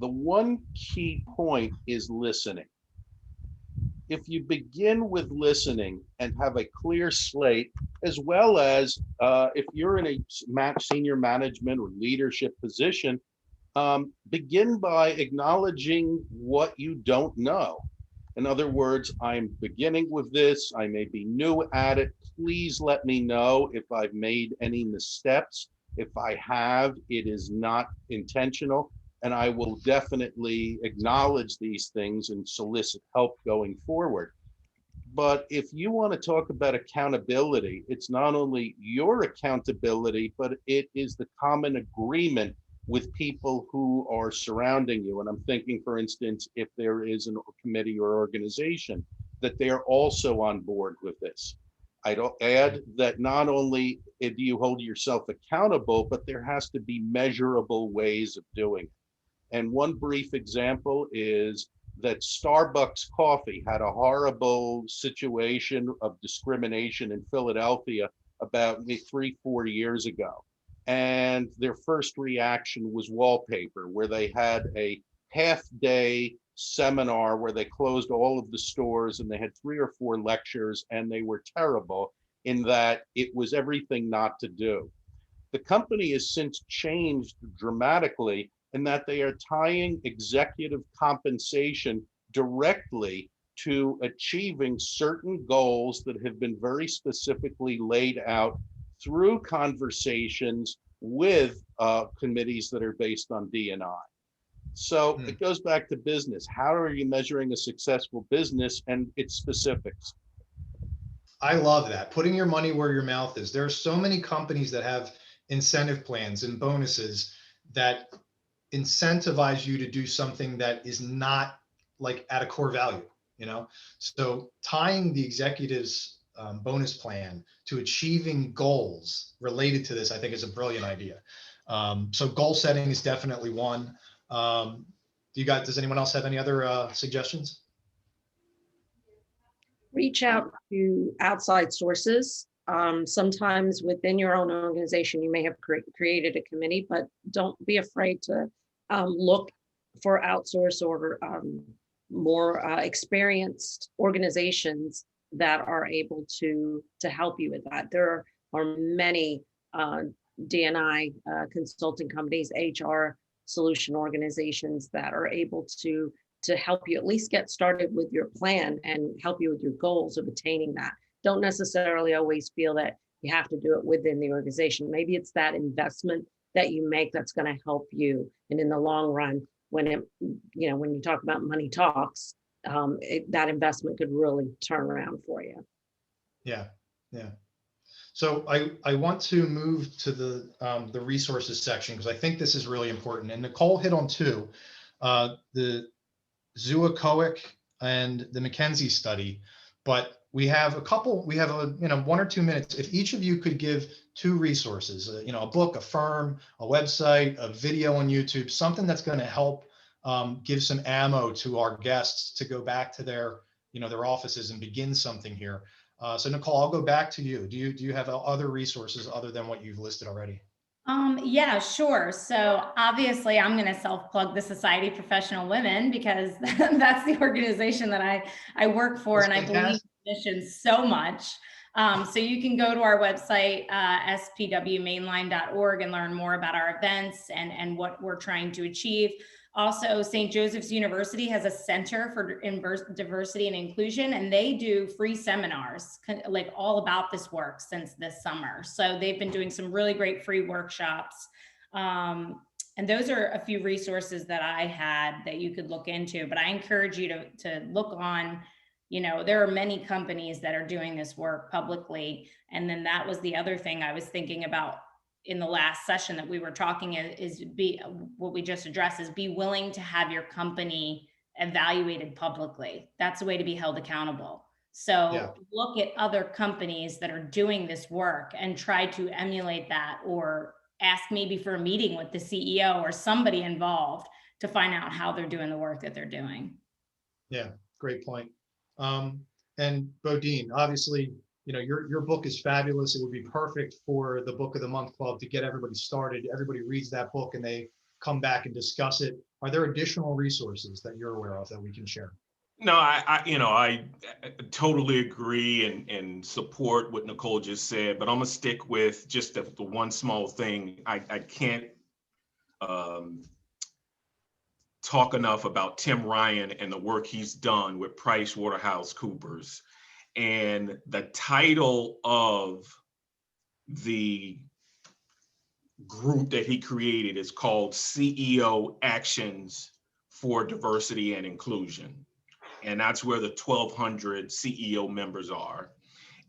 S3: the one key point is listening. If you begin with listening and have a clear slate, as well as if you're in a senior management or leadership position, begin by acknowledging what you don't know. In other words, I'm beginning with this, I may be new at it. Please let me know if I've made any missteps. If I have, it is not intentional. And I will definitely acknowledge these things and solicit help going forward. But if you want to talk about accountability, it's not only your accountability, but it is the common agreement with people who are surrounding you. And I'm thinking, for instance, if there is a committee or organization, that they're also on board with this. I'd add that not only do you hold yourself accountable, but there has to be measurable ways of doing it. And one brief example is that Starbucks coffee had a horrible situation of discrimination in Philadelphia about maybe 3-4 years ago. And their first reaction was wallpaper, where they had a half-day seminar where they closed all of the stores, and they had 3 or 4 lectures, and they were terrible in that it was everything not to do. The company has since changed dramatically in that they are tying executive compensation directly to achieving certain goals that have been very specifically laid out through conversations with committees that are based on D&I. So it goes back to business. How are you measuring a successful business and its specifics?
S1: I love that. Putting your money where your mouth is. There are so many companies that have incentive plans and bonuses that incentivize you to do something that is not like at a core value, So tying the executive's bonus plan to achieving goals related to this, I think, is a brilliant idea. So goal setting is definitely one. Does anyone else have any other suggestions?
S2: Reach out to outside sources. Sometimes within your own organization, you may have created a committee, but don't be afraid to look for outsource or more experienced organizations that are able to help you with that. There are many D&I consulting companies, HR solution organizations that are able to help you at least get started with your plan and help you with your goals of attaining that. Don't necessarily always feel that you have to do it within the organization. Maybe it's that investment that you make that's going to help you. And in the long run, when you talk about money talks, that investment could really turn around for you. Yeah.
S1: So I want to move to the resources section, because I think this is really important. And Nicole hit on two, the Zuakowic and the McKenzie study, but we have 1 or 2 minutes. If each of you could give 2 resources, a book, a firm, a website, a video on YouTube, something that's going to help give some ammo to our guests to go back to their offices and begin something here. So Nicole, I'll go back to you. Do you have other resources other than what you've listed already?
S4: Yeah, sure. So obviously I'm going to self-plug the Society of Professional Women, because that's the organization that I work for.
S1: That's
S4: and
S1: fantastic.
S4: I believe in mission so much. So you can go to our website, spwmainline.org, and learn more about our events and what we're trying to achieve. Also, St. Joseph's University has a Center for Diversity and Inclusion, and they do free seminars like all about this work since this summer. So they've been doing some really great free workshops. And those are a few resources that I had that you could look into, but I encourage you to look on, you know, there are many companies that are doing this work publicly. And then that was the other thing I was thinking about in the last session that we were talking is what we just addressed is be willing to have your company evaluated publicly. That's a way to be held accountable. So look at other companies that are doing this work and try to emulate that, or ask maybe for a meeting with the CEO or somebody involved to find out how they're doing the work that they're doing.
S1: Yeah, great point. And Bodine, obviously, you know, your book is fabulous. It would be perfect for the Book of the Month Club to get everybody started. Everybody reads that book and they come back and discuss it. Are there additional resources that you're aware of that we can share?
S5: No, I totally agree and support what Nicole just said, but I'm gonna stick with just the one small thing. I can't talk enough about Tim Ryan and the work he's done with PricewaterhouseCoopers. And the title of the group that he created is called CEO Actions for Diversity and Inclusion. And that's where the 1,200 CEO members are.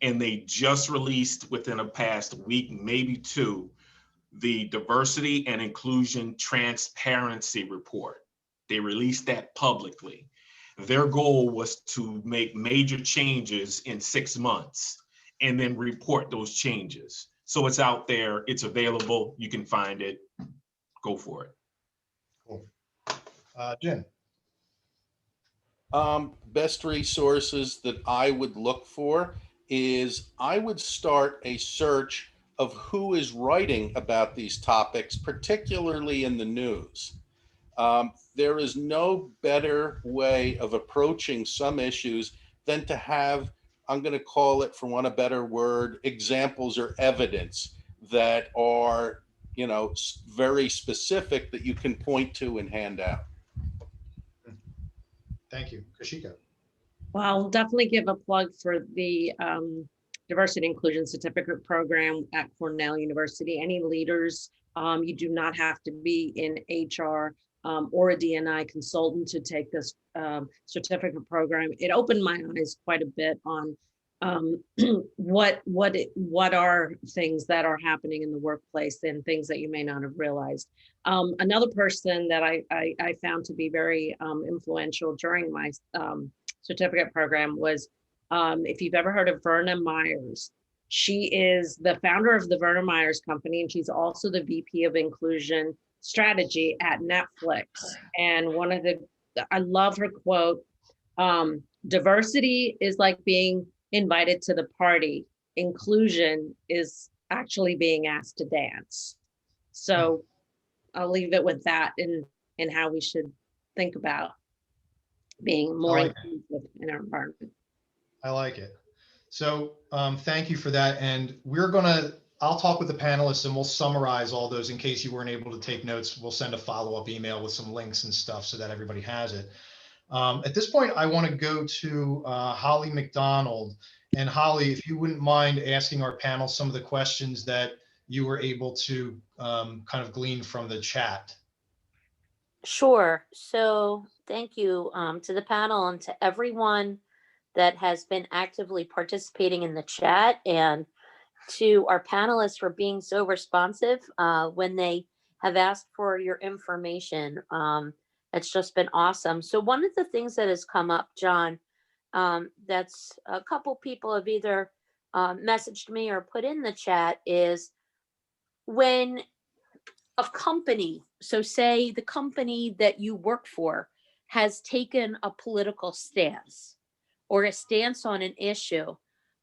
S5: And they just released within the past week, maybe two, the Diversity and Inclusion Transparency Report. They released that publicly. Their goal was to make major changes in 6 months and then report those changes. So it's out there, it's available, you can find it, go for it.
S1: Cool. Jim.
S3: Best resources that I would look for is I would start a search of who is writing about these topics, particularly in the news. There is no better way of approaching some issues than to have, I'm going to call it, for want of a better word, examples or evidence that are, you know, very specific that you can point to and hand out.
S1: Thank you. Kashika.
S2: Well, I'll definitely give a plug for the Diversity and Inclusion Certificate Program at Cornell University. Any leaders, you do not have to be in HR or a D&I consultant to take this certificate program. It opened my eyes quite a bit on what are things that are happening in the workplace and things that you may not have realized. Another person that I found to be very influential during my certificate program was, if you've ever heard of Verna Myers. She is the founder of the Verna Myers Company, and she's also the VP of Inclusion Strategy at Netflix. And I love her quote, diversity is like being invited to the party. Inclusion is actually being asked to dance. So I'll leave it with that in how we should think about being more inclusive in our environment.
S1: I like it. So thank you for that. And I'll talk with the panelists and we'll summarize all those in case you weren't able to take notes. We'll send a follow-up email with some links and stuff so that everybody has it. At this point, I want to go to Holly McDonald. And Holly, if you wouldn't mind asking our panel some of the questions that you were able to kind of glean from the chat.
S6: Sure. So thank you to the panel and to everyone that has been actively participating in the chat, and to our panelists for being so responsive when they have asked for your information. It's just been awesome. So one of the things that has come up, John, that's a couple people have either messaged me or put in the chat, is when a company, so say the company that you work for has taken a political stance or a stance on an issue,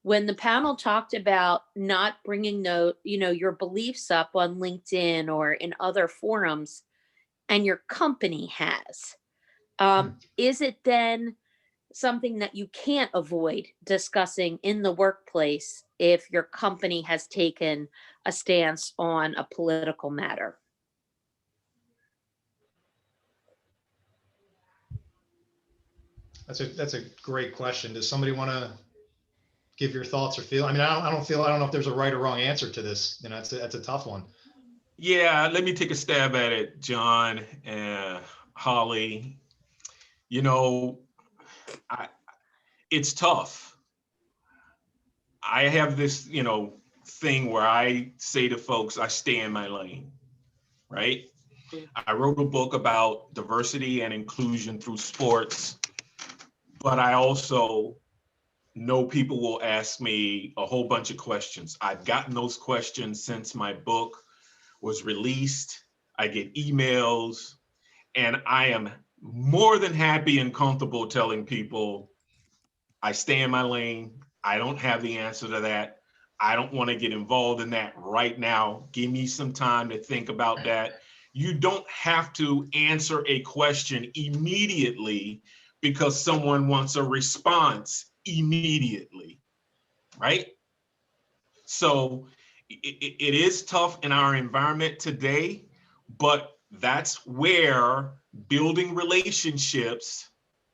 S6: when the panel talked about not bringing your beliefs up on LinkedIn or in other forums, and your company has, is it then something that you can't avoid discussing in the workplace if your company has taken a stance on a political matter?
S1: That's a great question. Does somebody want to give your thoughts or feel? I mean, I don't know if there's a right or wrong answer to this. You know, that's a tough one.
S5: Yeah, let me take a stab at it, John and Holly. You know, it's tough. I have this, thing where I say to folks, I stay in my lane, right? I wrote a book about diversity and inclusion through sports, but I also know people will ask me a whole bunch of questions. I've gotten those questions since my book was released. I get emails, and I am more than happy and comfortable telling people I stay in my lane. I don't have the answer to that. I don't want to get involved in that right now. Give me some time to think about that. You don't have to answer a question immediately because someone wants a response immediately, right? So it is tough in our environment today, but that's where building relationships,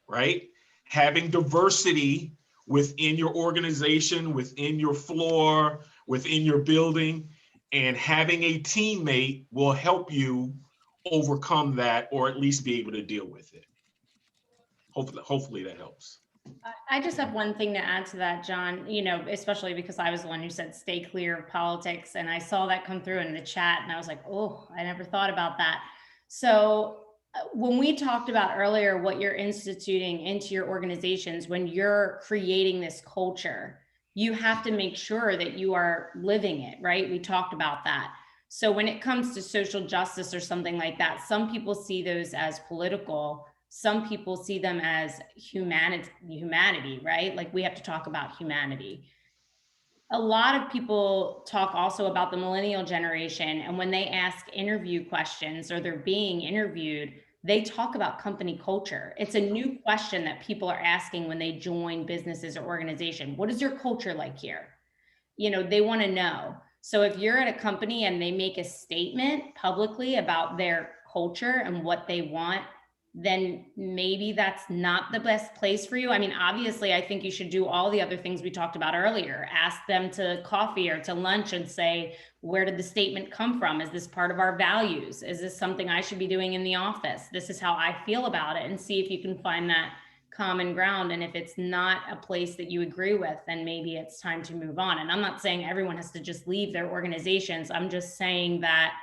S5: right? Having diversity within your organization, within your floor, within your building, and having a teammate will help you overcome that, or at least be able to deal with it. Hopefully that helps.
S4: I just have one thing to add to that, John, especially because I was the one who said stay clear of politics. And I saw that come through in the chat and I was like, oh, I never thought about that. So when we talked about earlier what you're instituting into your organizations, when you're creating this culture, you have to make sure that you are living it, right? We talked about that. So when it comes to social justice or something like that, some people see those as political. Some people see them as humanity, right? Like we have to talk about humanity. A lot of people talk also about the millennial generation, and when they ask interview questions or they're being interviewed, they talk about company culture. It's a new question that people are asking when they join businesses or organization. What is your culture like here? They want to know. So if you're at a company and they make a statement publicly about their culture and what they want, then maybe that's not the best place for you. I mean, obviously, I think you should do all the other things we talked about earlier. Ask them to coffee or to lunch and say, where did the statement come from? Is this part of our values? Is this something I should be doing in the office? This is how I feel about it, and see if you can find that common ground. And if it's not a place that you agree with, then maybe it's time to move on. And I'm not saying everyone has to just leave their organizations. I'm just saying that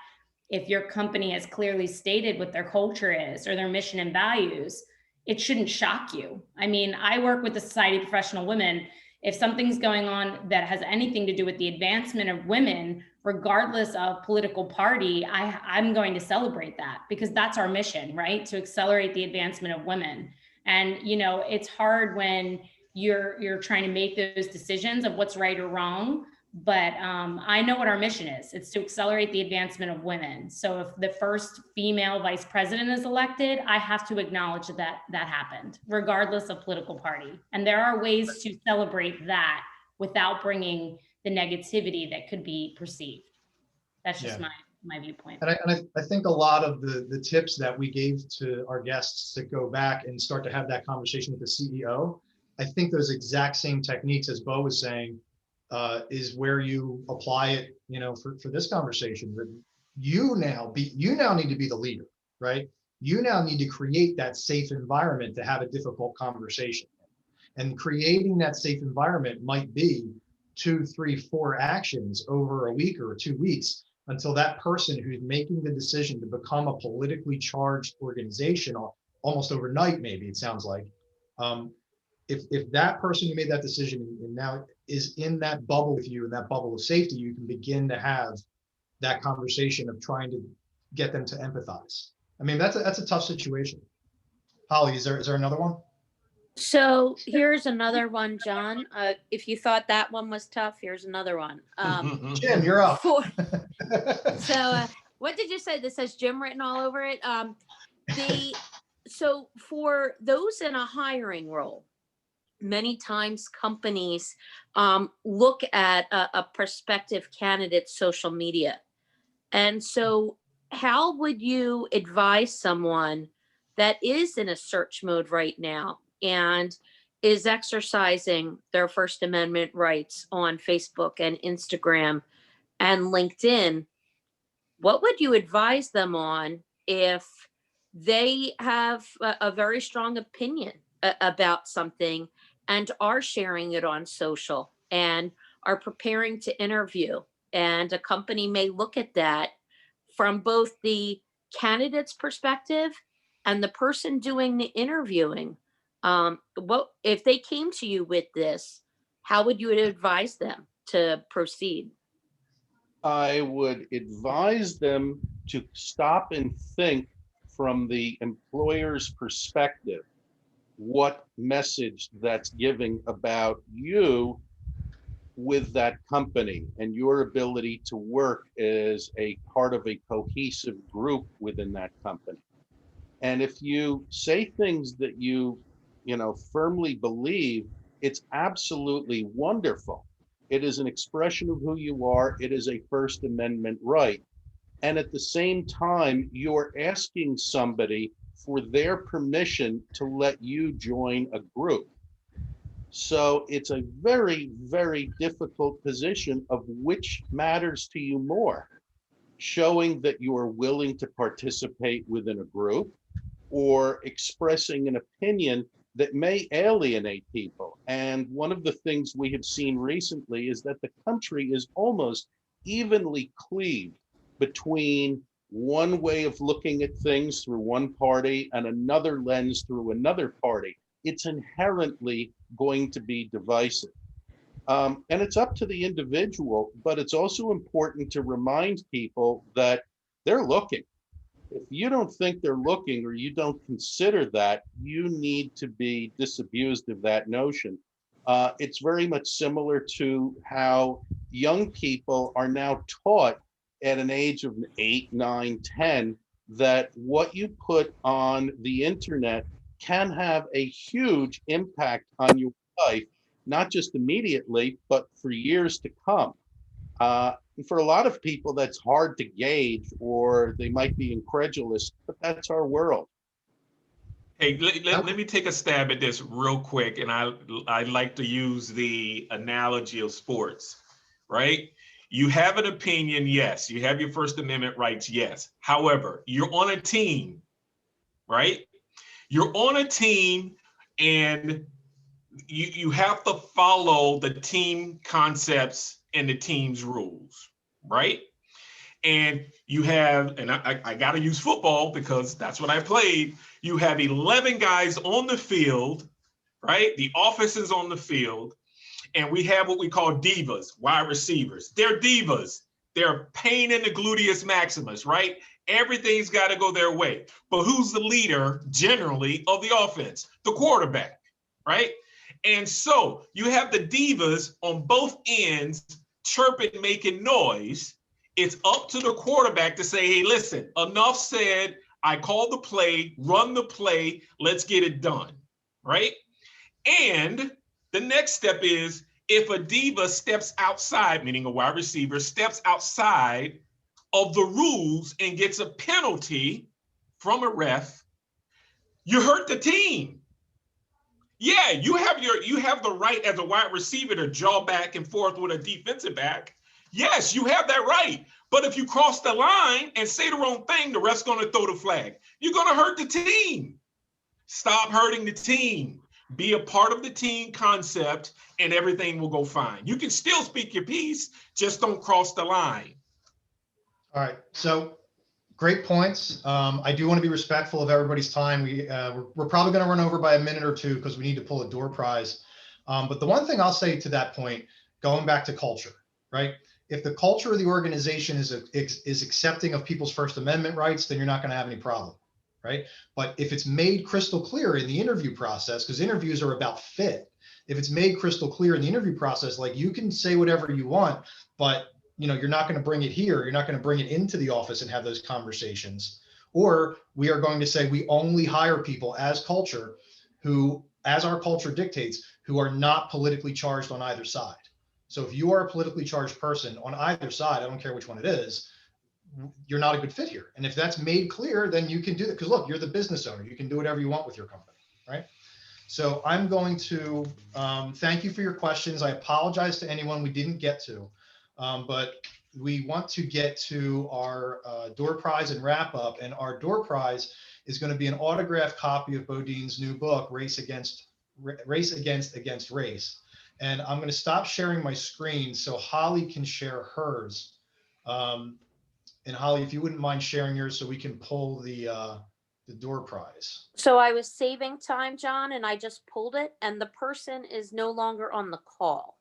S4: if your company has clearly stated what their culture is or their mission and values, it shouldn't shock you. I mean, I work with the Society of Professional Women. If something's going on that has anything to do with the advancement of women, regardless of political party, I'm going to celebrate that, because that's our mission, right? To accelerate the advancement of women. And, it's hard when you're trying to make those decisions of what's right or wrong. But I know what our mission is. It's to accelerate the advancement of women. So if the first female vice president is elected, I have to acknowledge that that happened, regardless of political party. And there are ways to celebrate that without bringing the negativity that could be perceived. That's just my viewpoint.
S1: And I think a lot of the tips that we gave to our guests to go back and start to have that conversation with the CEO, I think those exact same techniques, as Bo was saying, is where you apply it, for this conversation. But you now need to be the leader, right? You now need to create that safe environment to have a difficult conversation. And creating that safe environment might be 2, 3, 4 actions over a week or 2 weeks until that person who's making the decision to become a politically charged organization, almost overnight, maybe it sounds like, if that person who made that decision and now is in that bubble with you, in that bubble of safety, you can begin to have that conversation of trying to get them to empathize. I mean, that's a tough situation. Holly, is there another one?
S6: So here's another one, John. If you thought that one was tough, here's another one.
S1: Jim, you're up.
S6: So what did you say? This says Jim written all over it. So for those in a hiring role, many times companies look at a prospective candidate's social media. And so how would you advise someone that is in a search mode right now and is exercising their First Amendment rights on Facebook and Instagram and LinkedIn, what would you advise them on if they have a very strong opinion about something and are sharing it on social and are preparing to interview? And a company may look at that from both the candidate's perspective and the person doing the interviewing. What if they came to you with this? How would you advise them to proceed?
S3: I would advise them to stop and think from the employer's perspective what message that's giving about you with that company and your ability to work as a part of a cohesive group within that company. And if you say things that you firmly believe, it's absolutely wonderful. It is an expression of who you are. It is a First Amendment right. And at the same time, you're asking somebody for their permission to let you join a group. So it's a very, very difficult position of which matters to you more, showing that you are willing to participate within a group or expressing an opinion that may alienate people. And one of the things we have seen recently is that the country is almost evenly cleaved between one way of looking at things through one party and another lens through another party. It's inherently going to be divisive. And it's up to the individual, but it's also important to remind people that they're looking. If you don't think they're looking or you don't consider that, you need to be disabused of that notion. It's very much similar to how young people are now taught at an age of 8, 9, 10, that what you put on the internet can have a huge impact on your life, not just immediately, but for years to come. For a lot of people, that's hard to gauge, or they might be incredulous, but that's our world.
S5: Hey, let me take a stab at this real quick, and I like to use the analogy of sports, right? You have an opinion, yes. You have your First Amendment rights, yes. However, you're on a team, right? You're on a team, and you have to follow the team concepts and the team's rules, right? And you have, and I got to use football because that's what I played. You have 11 guys on the field, right? The offense is on the field, and we have what we call divas, wide receivers. They're divas. They're pain in the gluteus maximus, right? Everything's got to go their way. But who's the leader generally of the offense? The quarterback, right? And so you have the divas on both ends chirping, making noise. It's up to the quarterback to say, hey, listen, enough said. I called the play, run the play, let's get it done, right? And the next step is if a diva steps outside, meaning a wide receiver steps outside of the rules and gets a penalty from a ref, you hurt the team. Yeah, you have the right as a wide receiver to jaw back and forth with a defensive back. Yes, you have that right. But if you cross the line and say the wrong thing, the ref's going to throw the flag. You're going to hurt the team. Stop hurting the team. Be a part of the team concept and everything will go fine. You can still speak your piece, just don't cross the line.
S1: All right, so great points. I do want to be respectful of everybody's time. We're probably going to run over by a minute or two because we need to pull a door prize. But the one thing I'll say to that point, going back to culture, right? If the culture of the organization is accepting of people's First Amendment rights, then you're not going to have any problem, right? But if it's made crystal clear in the interview process, because interviews are about fit, if it's made crystal clear in the interview process, like you can say whatever you want, but you're not going to bring it here. You're not going to bring it into the office and have those conversations. Or we are going to say we only hire people as culture who, as our culture dictates, who are not politically charged on either side. So if you are a politically charged person on either side, I don't care which one it is, you're not a good fit here. And if that's made clear, then you can do that. Because look, you're the business owner. You can do whatever you want with your company, right? So I'm going to thank you for your questions. I apologize to anyone we didn't get to, but we want to get to our door prize and wrap up. And our door prize is going to be an autographed copy of Bodine's new book, Race Against Race. And I'm going to stop sharing my screen so Holly can share hers. And Holly, if you wouldn't mind sharing yours so we can pull the door prize.
S6: So I was saving time, John, and I just pulled it, and the person is no longer on the call.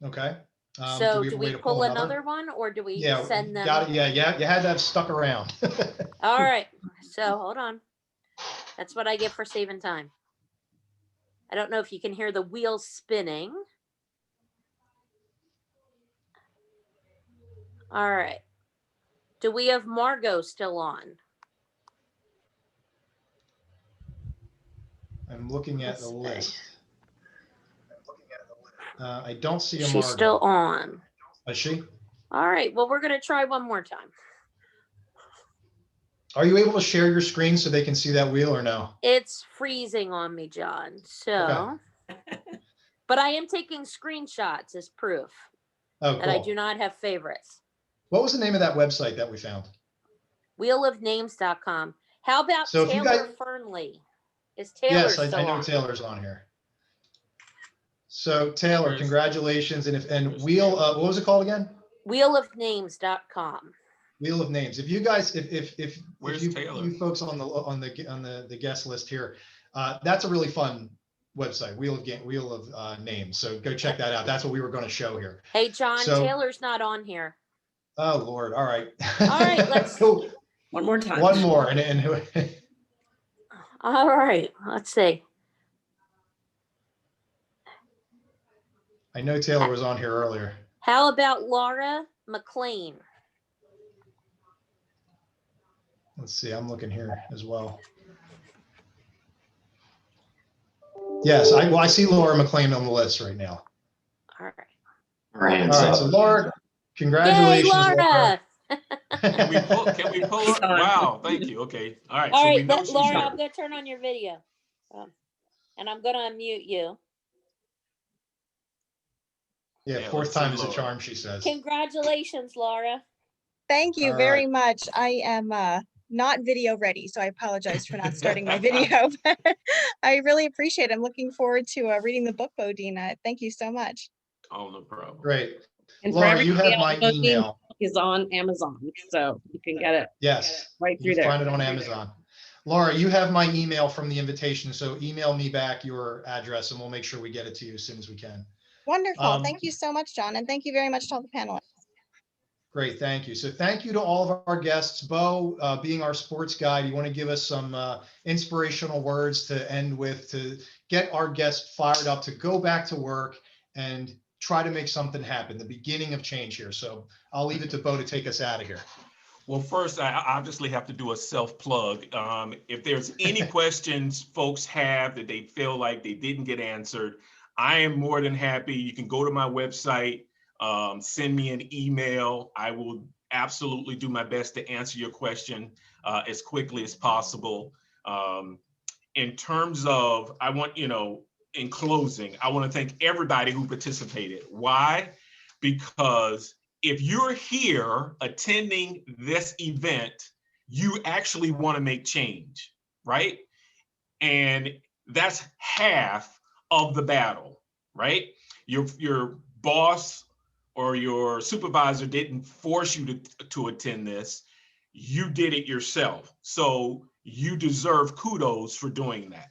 S1: Okay.
S6: So
S1: have
S6: do
S1: a way
S6: we
S1: to
S6: pull another one, or do we
S1: Yeah,
S6: send them?
S1: got it. Yeah, you had to have stuck around.
S6: All right. So hold on. That's what I get for saving time. I don't know if you can hear the wheels spinning. All right. Do we have Margot still on?
S1: I'm looking at the
S6: Let's see.
S1: list. I don't see a
S6: She's
S1: Margot.
S6: still on.
S1: Is she?
S6: All right. Well, we're going to try one more time.
S1: Are you able to share your screen so they can see that wheel or no?
S6: It's freezing on me, John. So, but I am taking screenshots as proof
S1: Oh,
S6: that I
S1: cool.
S6: do not have favorites.
S1: What was the name of that website that we found?
S6: Wheelofnames.com. How about
S1: So if you
S6: Taylor
S1: guys-
S6: Fernley? Is Taylor
S1: Yes,
S6: still
S1: I know
S6: on?
S1: Taylor's on here. So Taylor,
S5: Where's-
S1: congratulations. And
S5: where's
S1: wheel,
S5: Taylor?
S1: what was it called again?
S6: Wheelofnames.com.
S1: Wheel of Names. If you guys, if
S5: Where's
S1: you,
S5: Taylor?
S1: you folks on the guest list here, that's a really fun website. Wheel of Names. So go check that out. That's what we were going to show here.
S6: Hey, John,
S1: So-
S6: Taylor's not on here.
S1: Oh Lord. All right.
S6: All right, let's-
S2: One more time.
S1: One more, and who?
S6: All right, let's see.
S1: I know Taylor was on here earlier.
S6: How about Laura McLean?
S1: Let's see. I'm looking here as well. Yes, I see Laura McLean on the list right now.
S6: All right.
S1: All right. So Laura, congratulations,
S6: Yay, Laura!
S5: Can we pull
S2: She's
S5: her?
S2: on.
S5: Wow, thank you. Okay. All right.
S6: All
S5: So we
S6: right,
S5: know she's
S6: Laura,
S5: here.
S6: I'm going to turn on your video. And I'm going to unmute you.
S1: Yeah,
S5: Yeah,
S1: fourth
S5: let's see
S1: time is a
S5: Laura.
S1: charm, she says.
S6: Congratulations, Laura.
S7: Thank you
S1: All
S7: very
S1: right.
S7: much. I am not video ready, so I apologize for not starting my video. But I really appreciate it. I'm looking forward to reading the book, Bodine. Thank you so much.
S5: Oh, no problem.
S1: Great.
S2: And for
S1: Laura, you
S2: everybody
S1: have my
S2: else,
S1: email.
S2: is on Amazon, so you can get it
S1: Yes,
S2: right
S1: you
S2: through
S1: can
S2: there.
S1: find it on Amazon. Laura, you have my email from the invitation, so email me back your address and we'll make sure we get it to you as soon as we can.
S7: Wonderful. Thank you so much, John. And thank you very much to all the panelists.
S1: Great, thank you. So thank you to all of our guests. Bo, being our sports guide, you want to give us some inspirational words to end with to get our guests fired up to go back to work and try to make something happen, the beginning of change here. So I'll leave it to Bo to take us out of here.
S5: Well, first, I obviously have to do a self-plug. If there's any questions folks have that they feel like they didn't get answered, I am more than happy. You can go to my website, send me an email. I will absolutely do my best to answer your question as quickly as possible. In terms of, in closing, I want to thank everybody who participated. Why? Because if you're here attending this event, you actually want to make change, right? And that's half of the battle, right? Your boss or your supervisor didn't force you to attend this. You did it yourself. So you deserve kudos for doing that.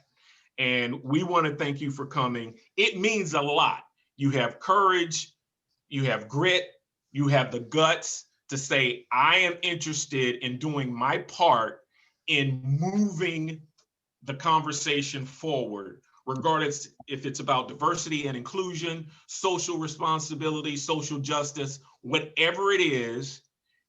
S5: And we want to thank you for coming. It means a lot. You have courage, you have grit, you have the guts to say, I am interested in doing my part in moving the conversation forward, regardless if it's about diversity and inclusion, social responsibility, social justice, whatever it is,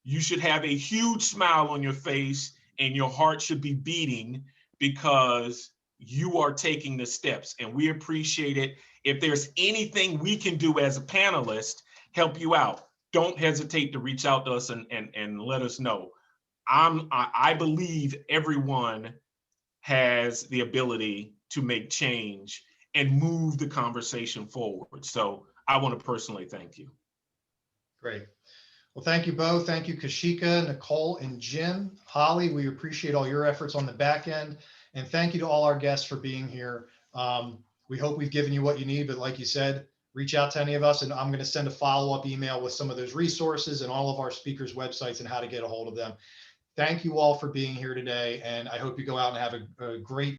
S5: you should have a huge smile on your face and your heart should be beating because you are taking the steps, and we appreciate it. If there's anything we can do as a panelist, help you out, don't hesitate to reach out to us and let us know. I believe everyone has the ability to make change and move the conversation forward. So I want to personally thank you.
S1: Great. Well, thank you both. Thank you, Kashika, Nicole, and Jim. Holly, we appreciate all your efforts on the back end. And thank you to all our guests for being here. We hope we've given you what you need, but like you said, reach out to any of us, and I'm going to send a follow-up email with some of those resources and all of our speakers' websites and how to get a hold of them. Thank you all for being here today, and I hope you go out and have a great